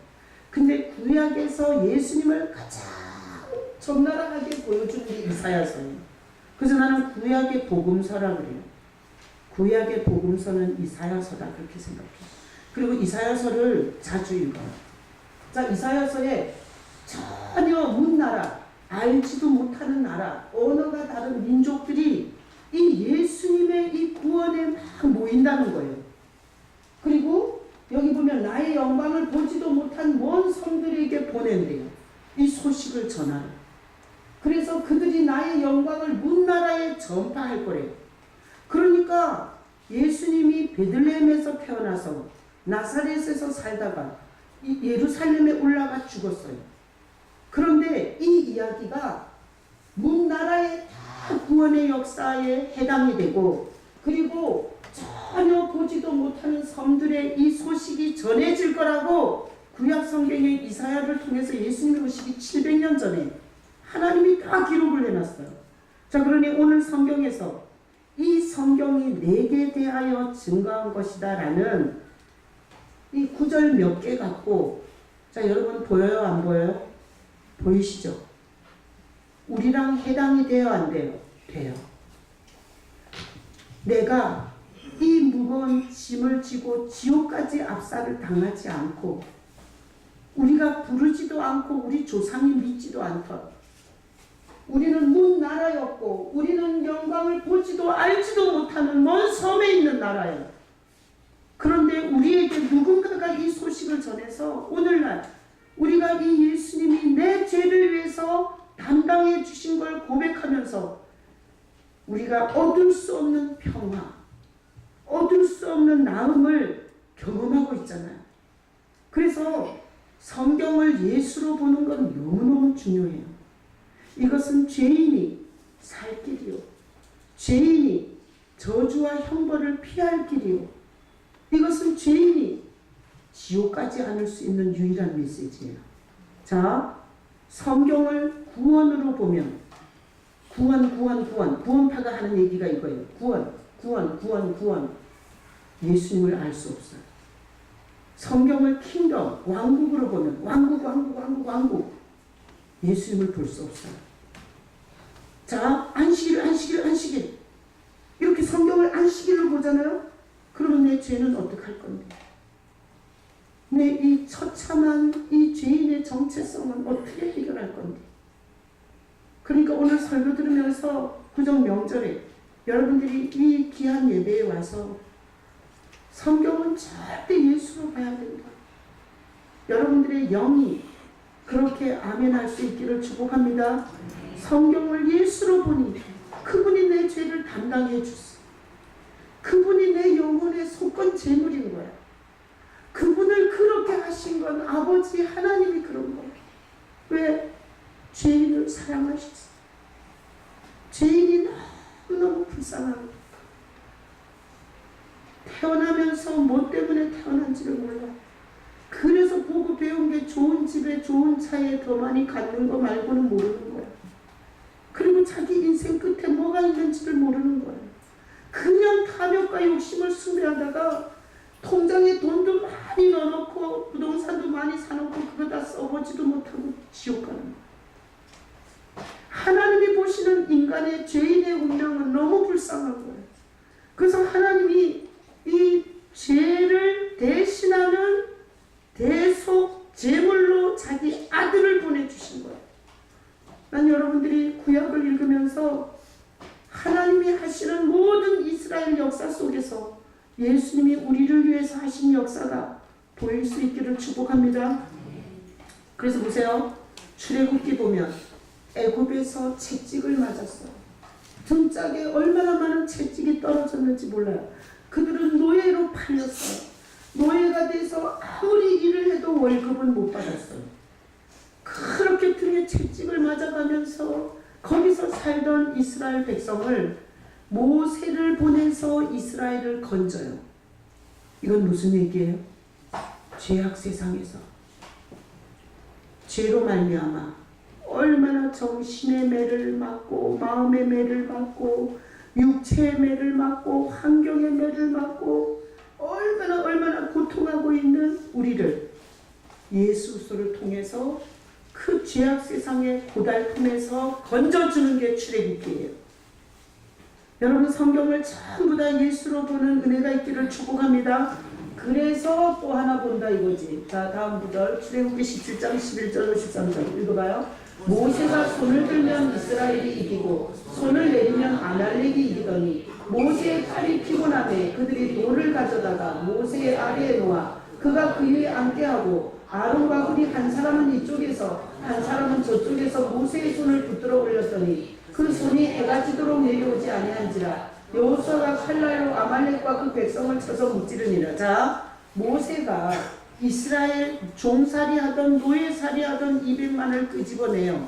S1: 근데 구약에서 예수님을 가장 적나라하게 보여주는 게 이사야서예요. 그래서 나는 구약의 복음서라 그래요. 구약의 복음서는 이사야서다 그렇게 생각해요. 그리고 이사야서를 자주 읽어요. 자, 이사야서에 전혀 문나라, 알지도 못하는 나라, 언어가 다른 민족들이 이 예수님의 이 구원에 막 모인다는 거예요. 그리고 여기 보면 나의 영광을 보지도 못한 먼 성들에게 보낸대요. 이 소식을 전하라. 그래서 그들이 나의 영광을 문나라에 전파할 거래요. 그러니까 예수님이 베들레헴에서 태어나서 나사렛에서 살다가 예루살렘에 올라가 죽었어요. 그런데 이 이야기가 문나라의 다 구원의 역사에 해당이 되고, 그리고 전혀 보지도 못하는 섬들의 이 소식이 전해질 거라고 구약 성경의 이사야를 통해서 예수님 오시기 700년 전에 하나님이 다 기록을 해놨어요. 자, 그러니 오늘 성경에서 이 성경이 내게 대하여 증거한 것이다 라는 이 구절 몇 개 갖고, 자, 여러분 보여요 안 보여요? 보이시죠? 우리랑 해당이 돼요 안 돼요? 돼요. 내가 이 무거운 짐을 지고 지옥까지 압살을 당하지 않고, 우리가 부르지도 않고 우리 조상이 믿지도 않던, 우리는 문나라였고 우리는 영광을 보지도 알지도 못하는 먼 섬에 있는 나라예요. 그런데 우리에게 누군가가 이 소식을 전해서 오늘날 우리가 이 예수님이 내 죄를 위해서 담당해 주신 걸 고백하면서 우리가 얻을 수 없는 평화, 얻을 수 없는 나음을 경험하고 있잖아요. 그래서 성경을 예수로 보는 건 너무너무 중요해요. 이것은 죄인이 살 길이요, 죄인이 저주와 형벌을 피할 길이요, 이것은 죄인이 지옥 가지 않을 수 있는 유일한 메시지예요. 자, 성경을 구원으로 보면 구원파가 하는 얘기가 이거예요. 구원. 예수님을 알 수 없어요. 성경을 킹덤, 왕국으로 보면 왕국. 예수님을 볼 수 없어요. 자, 안식일. 이렇게 성경을 안식일로 보잖아요. 그러면 내 죄는 어떡할 건데? 내 이 처참한 이 죄인의 정체성은 어떻게 해결할 건데? 그러니까 오늘 설교 들으면서 구정 명절에 여러분들이 이 귀한 예배에 와서 성경은 절대 예수로 봐야 된다. 여러분들의 영이 그렇게 아멘할 수 있기를 축복합니다. 성경을 예수로 보니 그분이 내 죄를 담당해 주세요. 그분이 내 영혼의 속건 제물인 거야. 그분을 그렇게 하신 건 아버지 하나님이 그런 거야. 왜? 죄인을 사랑하셨어. 죄인이 너무너무 불쌍한 거야. 태어나면서 뭐 때문에 태어난지를 몰라. 그래서 보고 배운 게 좋은 집에 좋은 차에 더 많이 갖는 거 말고는 모르는 거야. 그리고 자기 인생 끝에 뭐가 있는지를 모르는 거야. 그냥 탐욕과 욕심을 숭배하다가 통장에 돈도 많이 넣어놓고 부동산도 많이 사놓고 그거 다 써보지도 못하고 지옥 가는 거야. 하나님이 보시는 인간의 죄인의 운명은 너무 불쌍한 거예요. 그래서 하나님이 이 죄를 대신하는 대속 제물로 자기 아들을 보내주신 거예요. 난 여러분들이 구약을 읽으면서 하나님이 하시는 모든 이스라엘 역사 속에서 예수님이 우리를 위해서 하신 역사가 보일 수 있기를 축복합니다. 그래서 보세요. 출애굽기 보면 애굽에서 채찍을 맞았어요. 등짝에 얼마나 많은 채찍이 떨어졌는지 몰라요. 그들은 노예로 팔렸어요. 노예가 돼서 아무리 일을 해도 월급은 못 받았어요. 그렇게 등에 채찍을 맞아가면서 거기서 살던 이스라엘 백성을 모세를 보내서 이스라엘을 건져요. 이건 무슨 얘기예요? 죄악 세상에서 죄로 말미암아 얼마나 정신의 매를 맞고 마음의 매를 맞고 육체의 매를 맞고 환경의 매를 맞고 얼마나 고통하고 있는 우리를 예수를 통해서 그 죄악 세상의 고달픔에서 건져주는 게 출애굽기예요. 여러분 성경을 전부 다 예수로 보는 은혜가 있기를 축복합니다. 그래서 또 하나 본다 이거지. 자, 다음 구절 출애굽기 17장 11절 13절 읽어봐요. 모세가 손을 들면 이스라엘이 이기고 손을 내리면 아말렉이 이기더니 모세의 팔이 피곤하되 그들이 돌을 가져다가 모세의 아래에 놓아 그가 그 위에 앉게 하고 아론과 훌이 한 사람은 이쪽에서 한 사람은 저쪽에서 모세의 손을 붙들어 올렸더니 그 손이 해가 지도록 내려오지 아니한지라. 여호수아가 칼날로 아말렉과 그 백성을 쳐서 무찌르니라. 자, 모세가 이스라엘 종살이하던 노예살이하던 200만을 끄집어내요.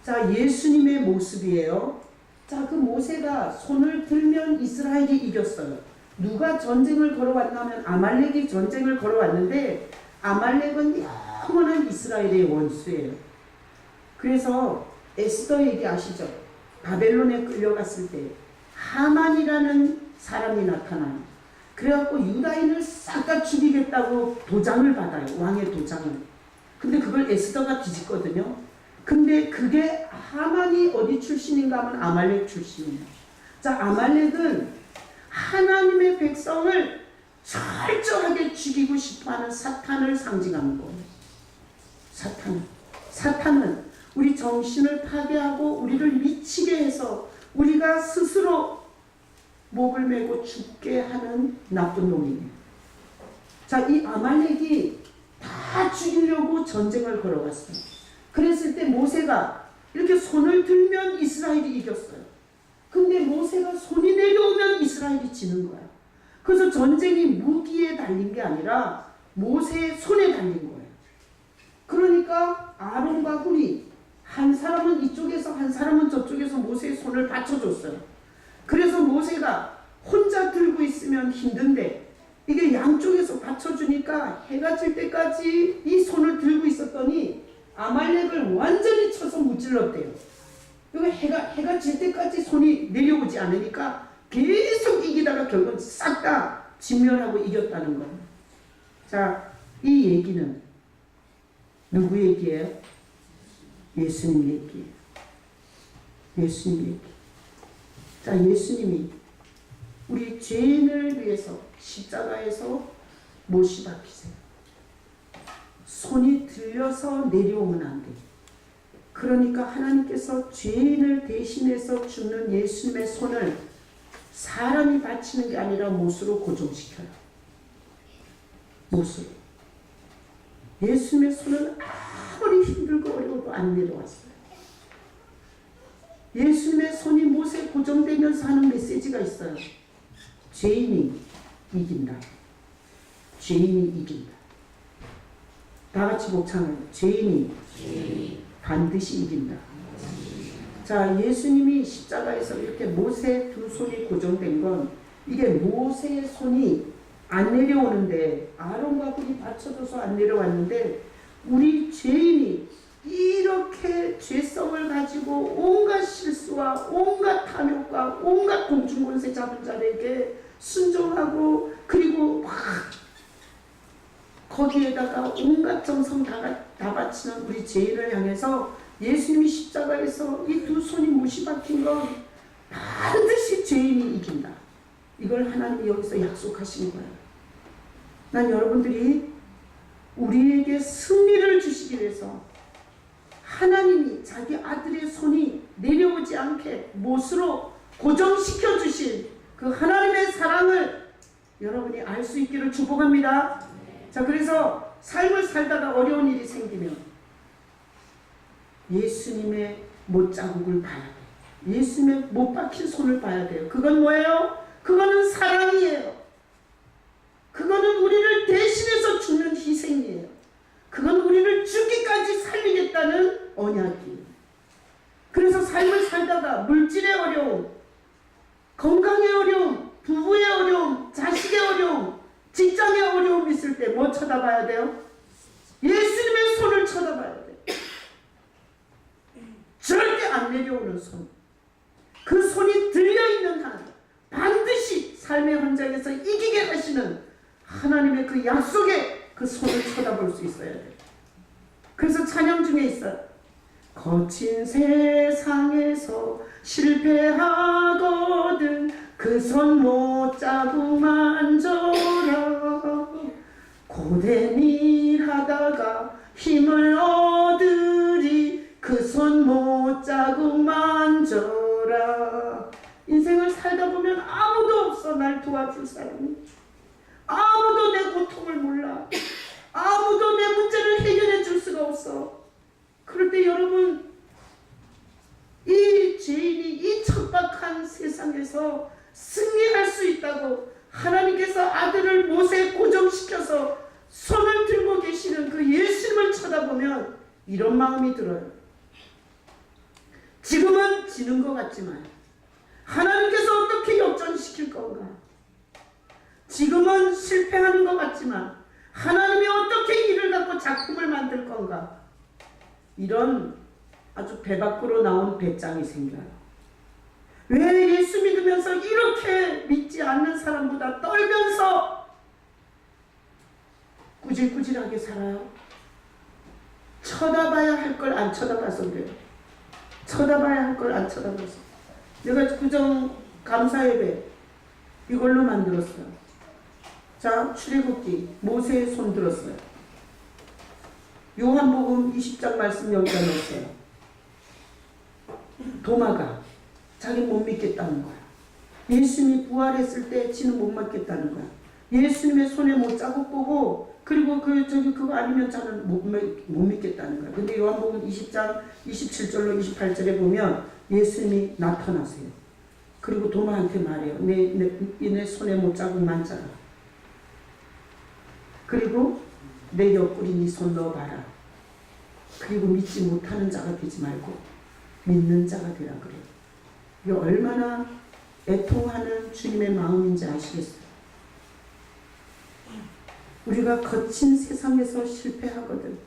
S1: 자, 예수님의 모습이에요. 자, 그 모세가 손을 들면 이스라엘이 이겼어요. 누가 전쟁을 걸어왔냐면 아말렉이 전쟁을 걸어왔는데 아말렉은 영원한 이스라엘의 원수예요. 그래서 에스더 얘기 아시죠? 바벨론에 끌려갔을 때 하만이라는 사람이 나타나요. 그래갖고 유다인을 싹 다 죽이겠다고 도장을 받아요. 왕의 도장을. 근데 그걸 에스더가 뒤집거든요. 근데 그게 하만이 어디 출신인가 하면 아말렉 출신이에요. 자, 아말렉은 하나님의 백성을 철저하게 죽이고 싶어하는 사탄을 상징하는 거예요. 사탄은 우리 정신을 파괴하고 우리를 미치게 해서 우리가 스스로 목을 메고 죽게 하는 나쁜 놈이에요. 자, 이 아말렉이 다 죽이려고 전쟁을 걸어갔어요. 그랬을 때 모세가 이렇게 손을 들면 이스라엘이 이겼어요. 근데 모세가 손이 내려오면 이스라엘이 지는 거야. 그래서 전쟁이 무기에 달린 게 아니라 모세의 손에 달린 거예요. 그러니까 아론과 훌이 한 사람은 이쪽에서 한 사람은 저쪽에서 모세의 손을 받쳐줬어요. 그래서 모세가 혼자 들고 있으면 힘든데 이게 양쪽에서 받쳐주니까 해가 질 때까지 이 손을 들고 있었더니 아말렉을 완전히 쳐서 무찔렀대요. 이거 해가 질 때까지 손이 내려오지 않으니까 계속 이기다가 결국 싹 다 진멸하고 이겼다는 거예요. 자, 이 얘기는 누구 얘기예요? 예수님 얘기예요. 예수님 얘기. 자, 예수님이 우리 죄인을 위해서 십자가에서 못이 박히세요. 손이 들려서 내려오면 안 돼요. 그러니까 하나님께서 죄인을 대신해서 죽는 예수님의 손을 사람이 받치는 게 아니라 못으로 고정시켜요. 못으로. 예수님의 손은 아무리 힘들고 어려워도 안 내려왔어요. 예수님의 손이 못에 고정되면서 하는 메시지가 있어요. 죄인이 이긴다. 죄인이 이긴다. 다 같이 목창을. 죄인이 반드시 이긴다. 자, 예수님이 십자가에서 이렇게 못에 두 손이 고정된 건 이게 모세의 손이 안 내려오는데 아론과 훌이 받쳐줘서 안 내려왔는데 우리 죄인이 이렇게 죄성을 가지고 온갖 실수와 온갖 탐욕과 온갖 공중권세 잡은 자에게 순종하고 그리고 막 거기에다가 온갖 정성 다 바치는 우리 죄인을 향해서 예수님이 십자가에서 이 두 손이 못이 박힌 건 반드시 죄인이 이긴다. 이걸 하나님이 여기서 약속하신 거예요. 난 여러분들이 우리에게 승리를 주시기 위해서 하나님이 자기 아들의 손이 내려오지 않게 못으로 고정시켜 주신 그 하나님의 사랑을 여러분이 알 수 있기를 축복합니다. 자, 그래서 삶을 살다가 어려운 일이 생기면 예수님의 못자국을 봐야 돼요. 예수님의 못 박힌 손을 봐야 돼요. 그건 뭐예요? 그거는 사랑이에요. 그거는 우리를 대신해서 죽는 희생이에요. 그건 우리를 죽기까지 살리겠다는 언약이에요. 그래서 삶을 살다가 물질의 어려움, 건강의 어려움, 부부의 어려움, 자식의 어려움, 직장의 어려움 있을 때 뭐 쳐다봐야 돼요? 예수님의 손을 쳐다봐야 돼요. 절대 안 내려오는 손. 그 손이 들려있는 한 반드시 삶의 현장에서 이기게 하시는 하나님의 그 약속에 그 손을 쳐다볼 수 있어야 돼요. 그래서 찬양 중에 있어요. 거친 세상에서 실패하거든 그 손 못 자국 만져라. 고된 일 하다가 힘을 얻으리 그 손 못 자국 만져라. 인생을 살다 보면 아무도 없어. 날 도와줄 사람이. 아무도 내 고통을 몰라. 아무도 내 문제를 해결해 줄 수가 없어. 그럴 때 여러분, 이 죄인이 이 척박한 세상에서 승리할 수 있다고 하나님께서 아들을 못에 고정시켜서 손을 들고 계시는 그 예수님을 쳐다보면 이런 마음이 들어요. 지금은 지는 것 같지만 하나님께서 어떻게 역전시킬 건가? 지금은 실패하는 것 같지만 하나님이 어떻게 일을 갖고 작품을 만들 건가? 이런 아주 배 밖으로 나온 배짱이 생겨요. 왜 예수 믿으면서 이렇게 믿지 않는 사람보다 떨면서 꾸질꾸질하게 살아요? 쳐다봐야 할 걸 안 쳐다봐서 그래요. 쳐다봐야 할 걸 안 쳐다봐서. 내가 구정 감사예배 이걸로 만들었어요. 자, 출애굽기 모세의 손 들었어요. 요한복음 20장 말씀 여기다 넣었어요. 도마가 자기 못 믿겠다는 거야. 예수님이 부활했을 때 지는 못 믿겠다는 거야. 예수님의 손에 못 자국 보고 그리고 그거 아니면 저는 못 믿겠다는 거야. 근데 요한복음 20장 27절로 28절에 보면 예수님이 나타나세요. 그리고 도마한테 말해요. 내 손에 못 자국 만져라. 그리고 내 옆구리 네 손 넣어봐라. 그리고 믿지 못하는 자가 되지 말고 믿는 자가 되라 그래요. 이게 얼마나 애통하는 주님의 마음인지 아시겠어요? 우리가 거친 세상에서 실패하거든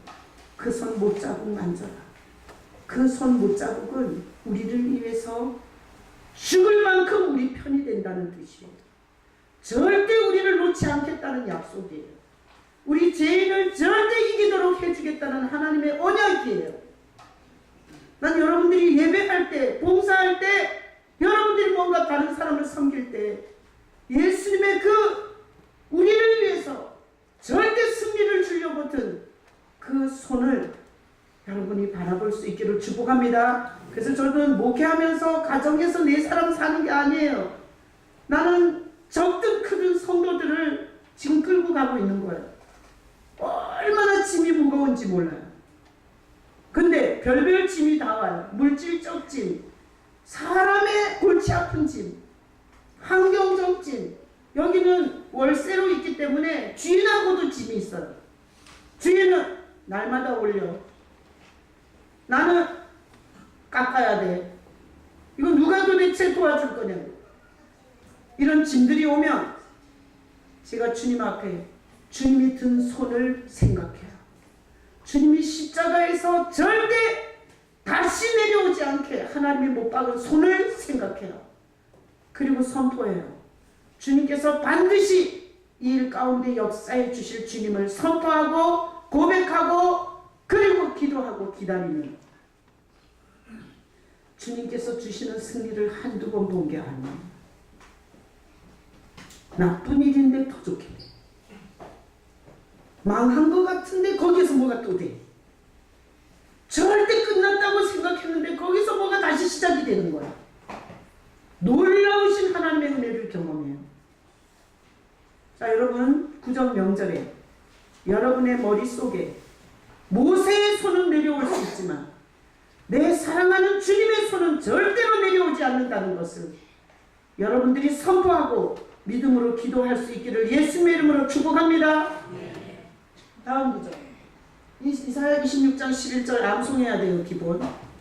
S1: 그 손 못 자국 만져라. 그 손 못 자국은 우리를 위해서 죽을 만큼 우리 편이 된다는 뜻이에요. 절대 우리를 놓지 않겠다는 약속이에요. 우리 죄인을 절대 이기도록 해주겠다는 하나님의 언약이에요. 난 여러분들이 예배할 때, 봉사할 때, 여러분들이 뭔가 다른 사람을 섬길 때 예수님의 그 우리를 위해서 절대 승리를 주려고 든 그 손을 여러분이 바라볼 수 있기를 축복합니다. 그래서 저는 목회하면서 가정에서 내 사람 사는 게 아니에요. 나는 적든 크든 성도들을 지금 끌고 가고 있는 거예요. 얼마나 짐이 무거운지 몰라요. 근데 별별 짐이 다 와요. 물질적 짐, 사람의 골치 아픈 짐, 환경적 짐. 여기는 월세로 있기 때문에 주인하고도 짐이 있어요. 주인은 날마다 올려. 나는 깎아야 돼. 이거 누가 도대체 도와줄 거냐고. 이런 짐들이 오면 제가 주님 앞에 주님이 든 손을 생각해요. 주님이 십자가에서 절대 다시 내려오지 않게 하나님이 못 박은 손을 생각해요. 그리고 선포해요. 주님께서 반드시 이 일 가운데 역사해 주실 주님을 선포하고 고백하고 그리고 기도하고 기다리는 주님께서 주시는 승리를 한두 번 본 게 아니에요. 나쁜 일인데 더 좋게 돼. 망한 것 같은데 거기서 뭐가 또 돼. 절대 끝났다고 생각했는데 거기서 뭐가 다시 시작이 되는 거야. 놀라우신 하나님의 은혜를 경험해요. 자, 여러분 구정 명절에 여러분의 머릿속에 모세의 손은 내려올 수 있지만 내 사랑하는 주님의 손은 절대로 내려오지 않는다는 것을 여러분들이 선포하고 믿음으로 기도할 수 있기를 예수님의 이름으로 축복합니다. 다음 구절. 이사야 26장 11절 암송해야 돼요. 기본.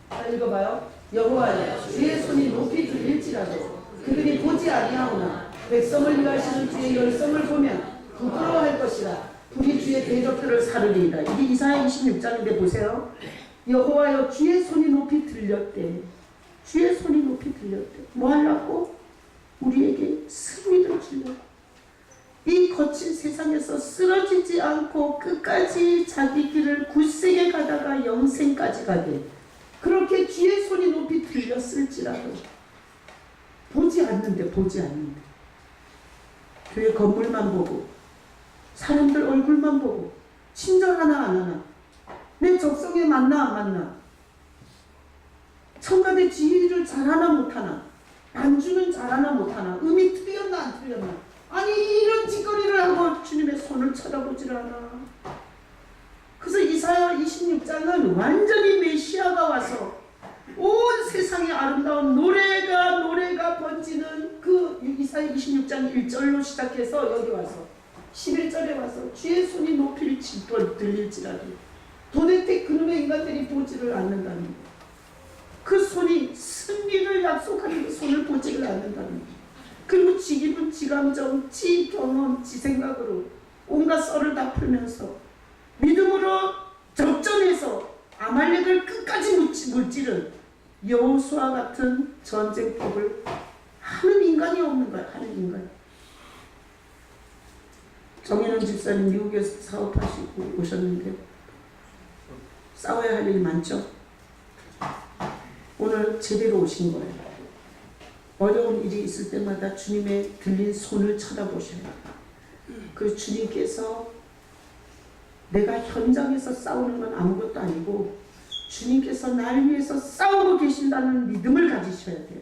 S1: 자, 읽어봐요. 여호와여 주의 손이 높이 들릴지라도 그들이 보지 아니하오나 백성을 위하시는 주의 열성을 보면 부끄러워할 것이라. 불이 주의 대적들을 사르리이다. 이게 이사야 26장인데 보세요. 여호와여 주의 손이 높이 들렸대. 주의 손이 높이 들렸대. 뭐 하려고? 우리에게 승리를 주려고. 이 거친 세상에서 쓰러지지 않고 끝까지 자기 길을 굳세게 가다가 영생까지 가게 그렇게 주의 손이 높이 들렸을지라도 보지 않는데 교회 건물만 보고 사람들 얼굴만 보고 친절 하나 안 하나, 내 적성에 맞나 안 맞나, 청가대 지휘를 잘하나 못하나, 반주는 잘하나 못하나, 음이 틀렸나 안 틀렸나, 아니 이런 짓거리를 하고 주님의 손을 쳐다보질 않아. 그래서 이사야 26장은 완전히 메시아가 와서 온 세상에 아름다운 노래가 번지는 그 이사야 26장 1절로 시작해서 여기 와서 11절에 와서 주의 손이 높이 들릴지라도 도대체 그놈의 인간들이 보지를 않는다는 거. 그 손이 승리를 약속하는 그 손을 보지를 않는다는 거. 그리고 지 기분, 지 감정, 지 경험, 지 생각으로 온갖 썰을 다 풀면서 믿음으로 접전해서 아말렉을 끝까지 물지른 여호수아 같은 전쟁법을 하는 인간이 없는 거야. 하는 인간. 정현웅 집사님 미국에서 사업하시고 오셨는데 싸워야 할 일이 많죠. 오늘 제대로 오신 거예요. 어려운 일이 있을 때마다 주님의 들린 손을 쳐다보셔야 돼요. 그 주님께서 내가 현장에서 싸우는 건 아무것도 아니고 주님께서 날 위해서 싸우고 계신다는 믿음을 가지셔야 돼요.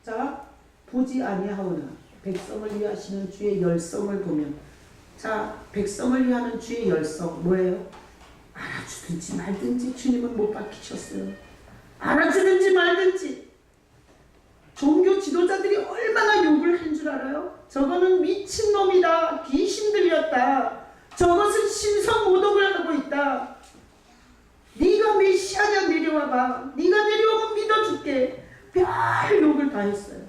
S1: 자, 보지 아니하오나 백성을 위하시는 주의 열성을 보면, 자, 백성을 위하는 주의 열성 뭐예요? 알아주든지 말든지 주님은 못 박히셨어요. 알아주든지 말든지. 종교 지도자들이 얼마나 욕을 한 줄 알아요? 저거는 미친놈이다, 귀신 들렸다, 저것은 신성모독을 하고 있다, 네가 메시아냐 내려와봐, 네가 내려오면 믿어줄게, 별 욕을 다 했어요.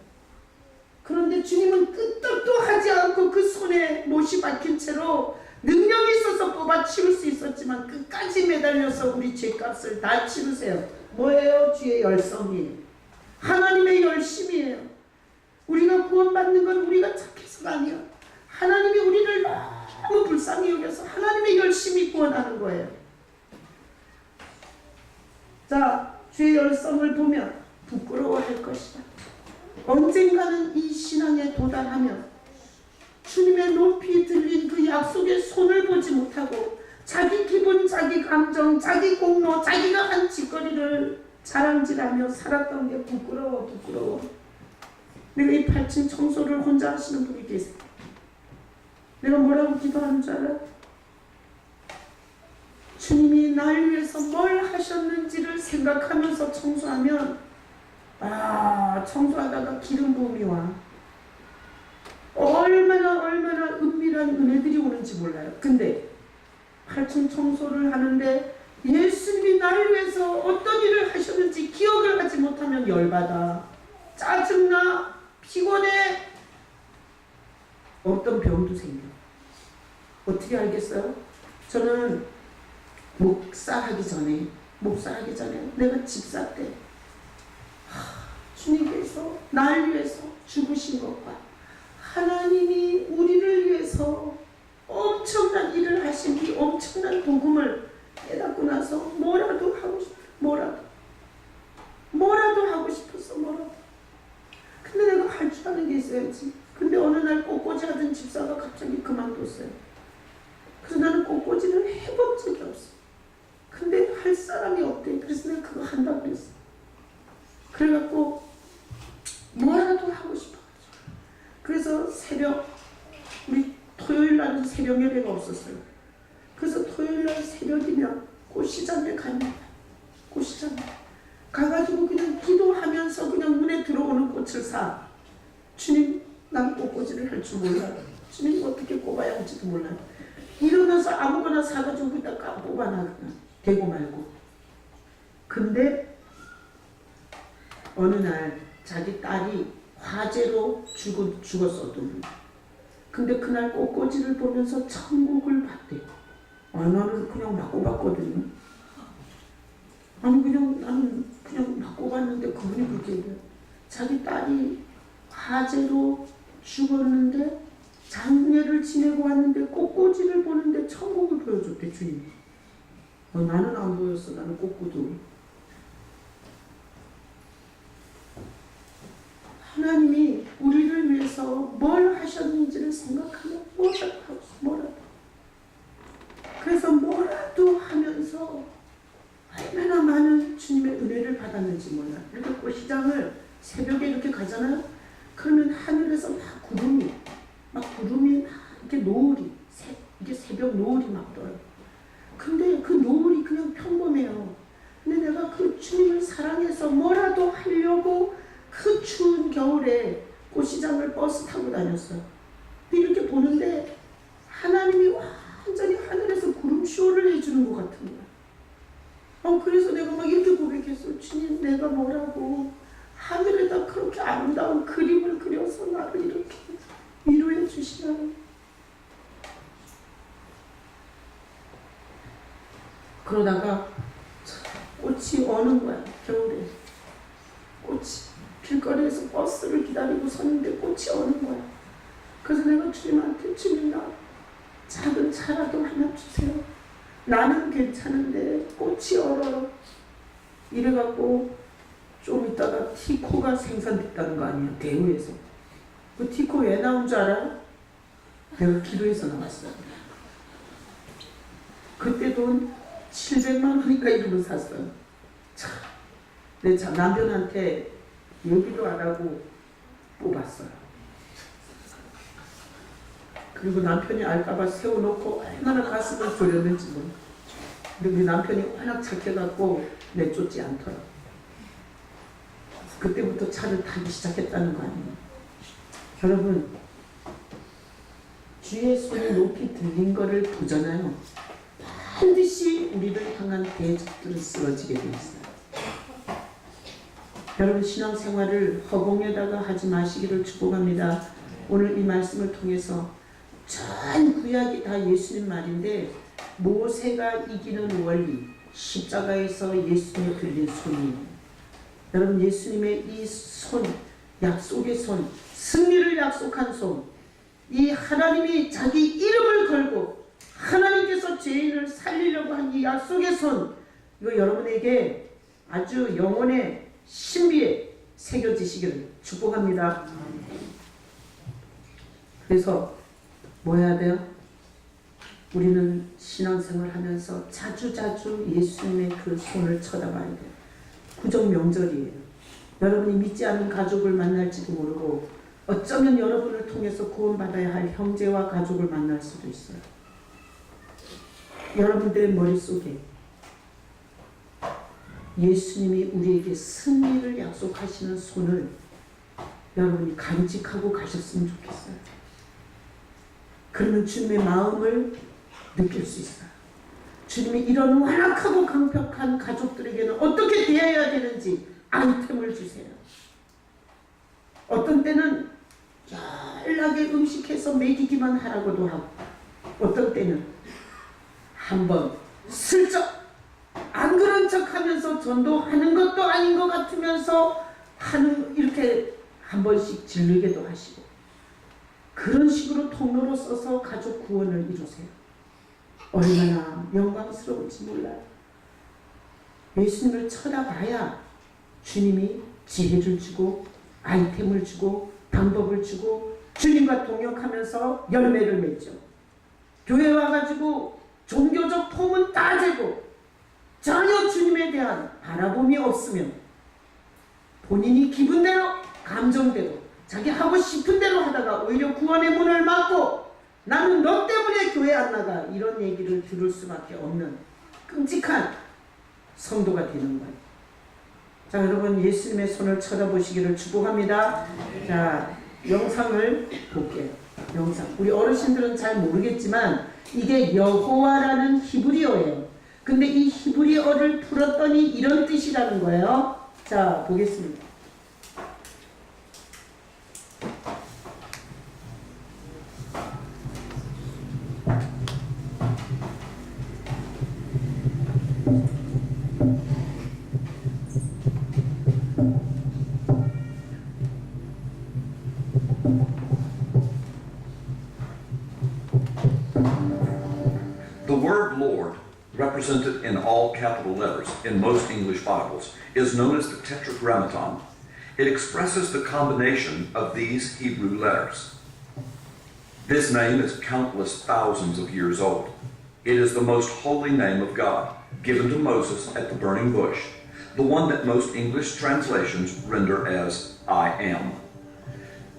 S1: 그런데 주님은 끄떡도 하지 않고 그 손에 못이 박힌 채로 능력이 있어서 뽑아치울 수 있었지만 끝까지 매달려서 우리 죄값을 다 치르세요. 뭐예요? 주의 열성이에요. 하나님의 열심이에요. 우리가 구원받는 건 우리가 착해서가 아니야. 하나님이 우리를 너무 불쌍히 여겨서 하나님의 열심히 구원하는 거예요. 자, 주의 열성을 보면 부끄러워할 것이다. 언젠가는 이 신앙에 도달하면 주님의 높이 들린 그 약속의 손을 보지 못하고 자기 기분, 자기 감정, 자기 공로, 자기가 한 짓거리를 자랑질하며 살았던 게 부끄러워. 내가 이 8층 청소를 혼자 하시는 분이 계세요. 내가 뭐라고 기도하는 줄 알아요? 주님이 날 위해서 뭘 하셨는지를 생각하면서 청소하면, 청소하다가 기름 부음이 와. 얼마나 은밀한 은혜들이 오는지 몰라요. 근데 8층 청소를 하는데 예수님이 날 위해서 어떤 일을 하셨는지 기억을 하지 못하면 열받아, 짜증나, 피곤해, 어떤 병도 생겨. 어떻게 알겠어요? 저는 목사하기 전에 내가 집사 때 주님께서 날 위해서 죽으신 것과 하나님이 우리를 위해서 엄청난 일을 하신 이 엄청난 복음을 깨닫고 나서 뭐라도 하고 싶어. 뭐라도 하고 싶었어. 근데 내가 할 줄 아는 게 있어야지. 근데 어느 날 꽃꽂이 하던 집사가 갑자기 그만뒀어요. 그래서 나는 꽃꽂이를 해본 적이 없어. 근데 할 사람이 없대. 그래서 내가 그거 한다고 그랬어. 그래갖고 뭐라도 하고 싶어. 그래서 우리 토요일 날은 새벽 예배가 없었어요. 그래서 토요일 날 새벽이면 꽃시장에 갑니다. 꽃시장에 가가지고 그냥 기도하면서 그냥 눈에 들어오는 꽃을 사. 주님, 난 꽃꽂이를 할 줄 몰라요. 주님 어떻게 꼽아야 할지도 몰라요. 이러면서 아무거나 사가지고 그냥 뽑아놔. 그냥 대고 말고. 근데 어느 날 자기 딸이 화재로 죽었었던. 근데 그날 꽃꽂이를 보면서 천국을 봤대. 나는 그냥 막 꼽았거든요. 나는 그냥 막 꼽았는데 그분이 그렇게 얘기해요. 자기 딸이 화재로 죽었는데 장례를 지내고 왔는데 꽃꽂이를 보는데 천국을 보여줬대, 주님. 나는 안 보였어. 나는 꽃구두. 하나님이 우리를 위해서 뭘 하셨는지를 생각하면 뭐라도 그래서 뭐라도 하면서 얼마나 많은 주님의 은혜를 받았는지 몰라. 이렇게 꽃시장을 새벽에 이렇게 가잖아요. 그러면 하늘에서 막 구름이 막 이렇게 노을이 이게 새벽 노을이 막 떠요. 근데 그 노을이 그냥 평범해요. 근데 내가 그 주님을 사랑해서 뭐라도 하려고 그 추운 겨울에 꽃시장을 버스 타고 다녔어요. 근데 이렇게 보는데 하나님이 완전히 하늘에서 구름쇼를 해주는 것 같은 거야. 그래서 내가 막 이렇게 고백했어. 주님, 내가 뭐라고 하늘에다 그렇게 아름다운 그림을 그려서 나를 이렇게 위로해 주시나요? 그러다가 꽃이 어는 거야. 겨울에 꽃이 길거리에서 버스를 기다리고 섰는데 꽃이 어는 거야. 그래서 내가 주님한테, 주님, 나 작은 차라도 하나 주세요. 나는 괜찮은데 꽃이 얼어요. 이래갖고 좀 있다가 티코가 생산됐다는 거 아니에요. 대우에서. 그 티코 왜 나온 줄 알아요? 내가 기도해서 나왔어요. 그때 돈 700만 원이니까 이름을 샀어요. 참, 내 남편한테 얘기도 안 하고 뽑았어요. 그리고 남편이 알까봐 세워놓고 얼마나 가슴을 졸였는지 몰라. 근데 우리 남편이 워낙 착해갖고 내쫓지 않더라. 그때부터 차를 타기 시작했다는 거 아니에요. 여러분, 주의 손이 높이 들린 거를 보잖아요. 반드시 우리를 향한 대적들은 쓰러지게 돼 있어요. 여러분, 신앙생활을 허공에다가 하지 마시기를 축복합니다. 오늘 이 말씀을 통해서 전 구약이 다 예수님 말인데 모세가 이기는 원리, 십자가에서 예수님이 들린 손이, 여러분, 예수님의 이 손, 약속의 손, 승리를 약속한 손, 이 하나님이 자기 이름을 걸고 하나님께서 죄인을 살리려고 한 이 약속의 손, 이거 여러분에게 아주 영혼의 신비에 새겨지시기를 축복합니다. 그래서 뭐 해야 돼요? 우리는 신앙생활 하면서 자주자주 예수님의 그 손을 쳐다봐야 돼요. 구정 명절이에요. 여러분이 믿지 않는 가족을 만날지도 모르고 어쩌면 여러분을 통해서 구원받아야 할 형제와 가족을 만날 수도 있어요. 여러분들의 머릿속에 예수님이 우리에게 승리를 약속하시는 손을 여러분이 간직하고 가셨으면 좋겠어요. 그러면 주님의 마음을 느낄 수 있어요. 주님이 이런 완악하고 강력한 가족들에게는 어떻게 대해야 되는지 아이템을 주세요. 어떤 때는 연락에 음식해서 먹이기만 하라고도 하고, 어떤 때는 한번 슬쩍 안 그런 척 하면서 전도하는 것도 아닌 것 같으면서 이렇게 한 번씩 질르게도 하시고, 그런 식으로 통로로 써서 가족 구원을 이루세요. 얼마나 영광스러울지 몰라요. 예수님을 쳐다봐야 주님이 지혜를 주고 아이템을 주고 방법을 주고 주님과 동역하면서 열매를 맺죠. 교회 와가지고 종교적 폼은 다 재고 전혀 주님에 대한 바라봄이 없으면 본인이 기분대로 감정대로 자기 하고 싶은 대로 하다가 오히려 구원의 문을 막고 나는 너 때문에 교회 안 나가, 이런 얘기를 들을 수밖에 없는 끔찍한 성도가 되는 거예요. 자, 여러분, 예수님의 손을 쳐다보시기를 축복합니다. 자, 영상을 볼게요. 영상. 우리 어르신들은 잘 모르겠지만 이게 여호와라는 히브리어예요. 근데 이 히브리어를 풀었더니 이런 뜻이라는 거예요. 자, 보겠습니다.
S2: The word Lord, represented in all capital letters in most English Bibles, is known as the Tetragrammaton. It expresses the combination of these Hebrew letters. This name is countless thousands of years old. It is the most holy name of God, given to Moses at the burning bush, the one that most English translations render as I am.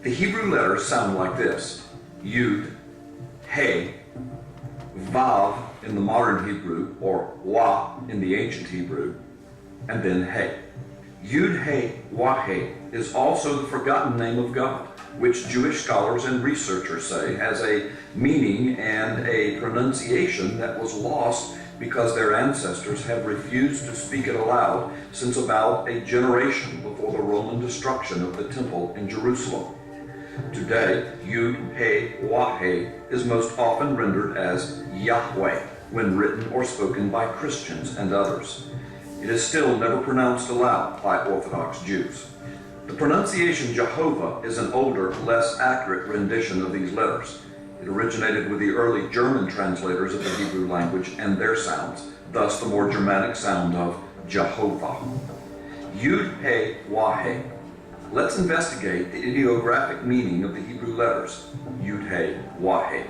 S2: The Hebrew letters sound like this: Yud, He, Vav in the modern Hebrew, or Wa in the ancient Hebrew, and then He. Yud, He, Wah, He is also the forgotten name of God, which Jewish scholars and researchers say has a meaning and a pronunciation that was lost because their ancestors have refused to speak it aloud since about a generation before the Roman destruction of the temple in Jerusalem. Today, Yud, He, Wah, He is most often rendered as Yahweh when written or spoken by Christians and others. It is still never pronounced aloud by Orthodox Jews. The pronunciation Jehovah is an older, less accurate rendition of these letters. It originated with the early German translators of the Hebrew language and their sounds, thus the more Germanic sound of Jehovah. Yud, He, Wah, He. Let's investigate the ideographic meaning of the Hebrew letters, Yud, He, Wah, He.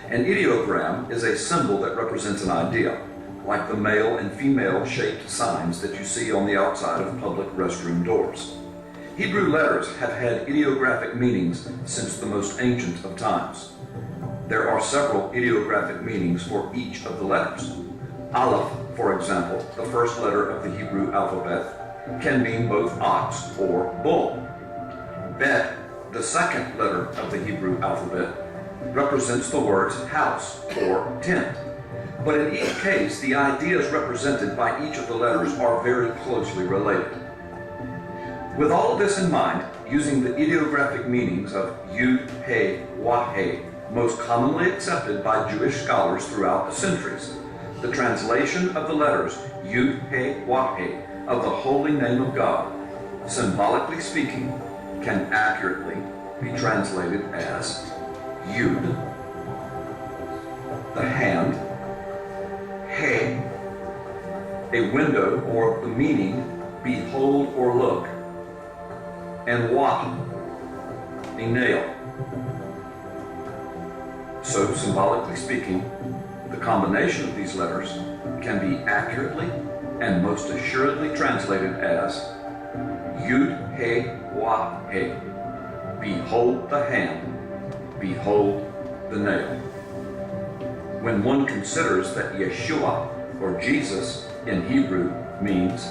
S2: An ideogram is a symbol that represents an idea, like the male and female shaped signs that you see on the outside of public restroom doors. Hebrew letters have had ideographic meanings since the most ancient of times. There are several ideographic meanings for each of the letters. Aleph, for example, the first letter of the Hebrew alphabet, can mean both ox or bull. Bet, the second letter of the Hebrew alphabet, represents the words house or tent. But in each case, the ideas represented by each of the letters are very closely related. With all of this in mind, using the ideographic meanings of Yud, He, Wah, He, most commonly accepted by Jewish scholars throughout the centuries, the translation of the letters Yud, He, Wah, He of the holy name of God, symbolically speaking, can accurately be translated as Yud, the hand, He, a window or the meaning, behold or look, and Wah, a nail. So, symbolically speaking, the combination of these letters can be accurately and most assuredly translated as Yud, He, Wah, He. Behold the hand, behold the nail. When one considers that Yeshua, or Jesus in Hebrew, means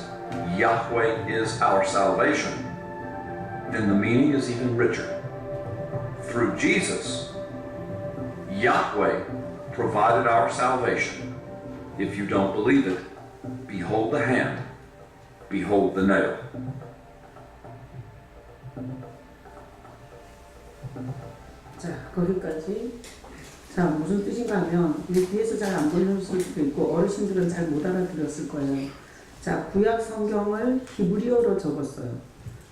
S2: Yahweh is our salvation, then the meaning is even richer. Through Jesus, Yahweh provided our salvation. If you don't believe it, behold the hand, behold the nail.
S1: 자, 거기까지. 자, 무슨 뜻인가 하면 이게 뒤에서 잘 안 보였을 수도 있고 어르신들은 잘 못 알아들었을 거예요. 자, 구약 성경을 히브리어로 적었어요.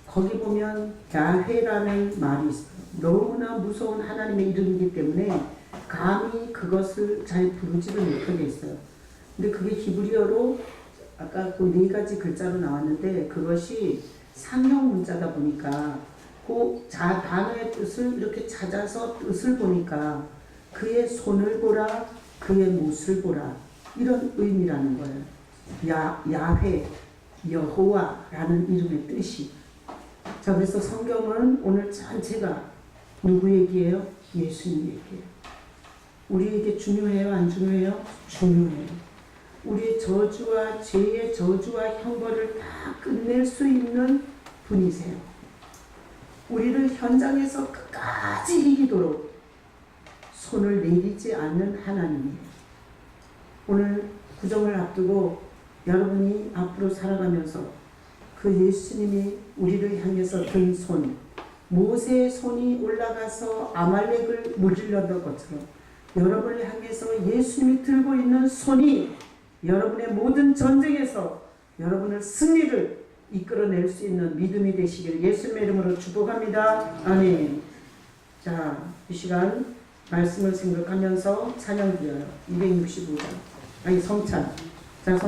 S1: 거기 보면 야훼라는 말이 있어요. 너무나 무서운 하나님의 이름이기 때문에 감히 그것을 잘 부르지를 못하게 했어요. 근데 그게 히브리어로 아까 그 네 가지 글자로 나왔는데 그것이 상형 문자다 보니까 그 단어의 뜻을 이렇게 찾아서 뜻을 보니까 그의 손을 보라, 그의 못을 보라, 이런 의미라는 거예요. 야훼, 여호와라는 이름의 뜻이. 자, 그래서 성경은 오늘 전체가 누구 얘기예요? 예수님 얘기예요. 우리에게 중요해요? 안 중요해요? 중요해요. 우리의 저주와 죄의 저주와 형벌을 다 끝낼 수 있는 분이세요. 우리를 현장에서 끝까지 이기도록 손을 내리지 않는 하나님이에요. 오늘 구정을 앞두고 여러분이 앞으로 살아가면서 그 예수님이 우리를 향해서 든 손, 모세의 손이 올라가서 아말렉을 무질렀던 것처럼 여러분을 향해서 예수님이 들고 있는 손이 여러분의 모든 전쟁에서 여러분을 승리를 이끌어낼 수 있는 믿음이 되시기를 예수님의 이름으로 축복합니다. 아멘. 자, 이 시간 말씀을 생각하면서 찬양 드려요. 265장. 아니, 성찬. 자,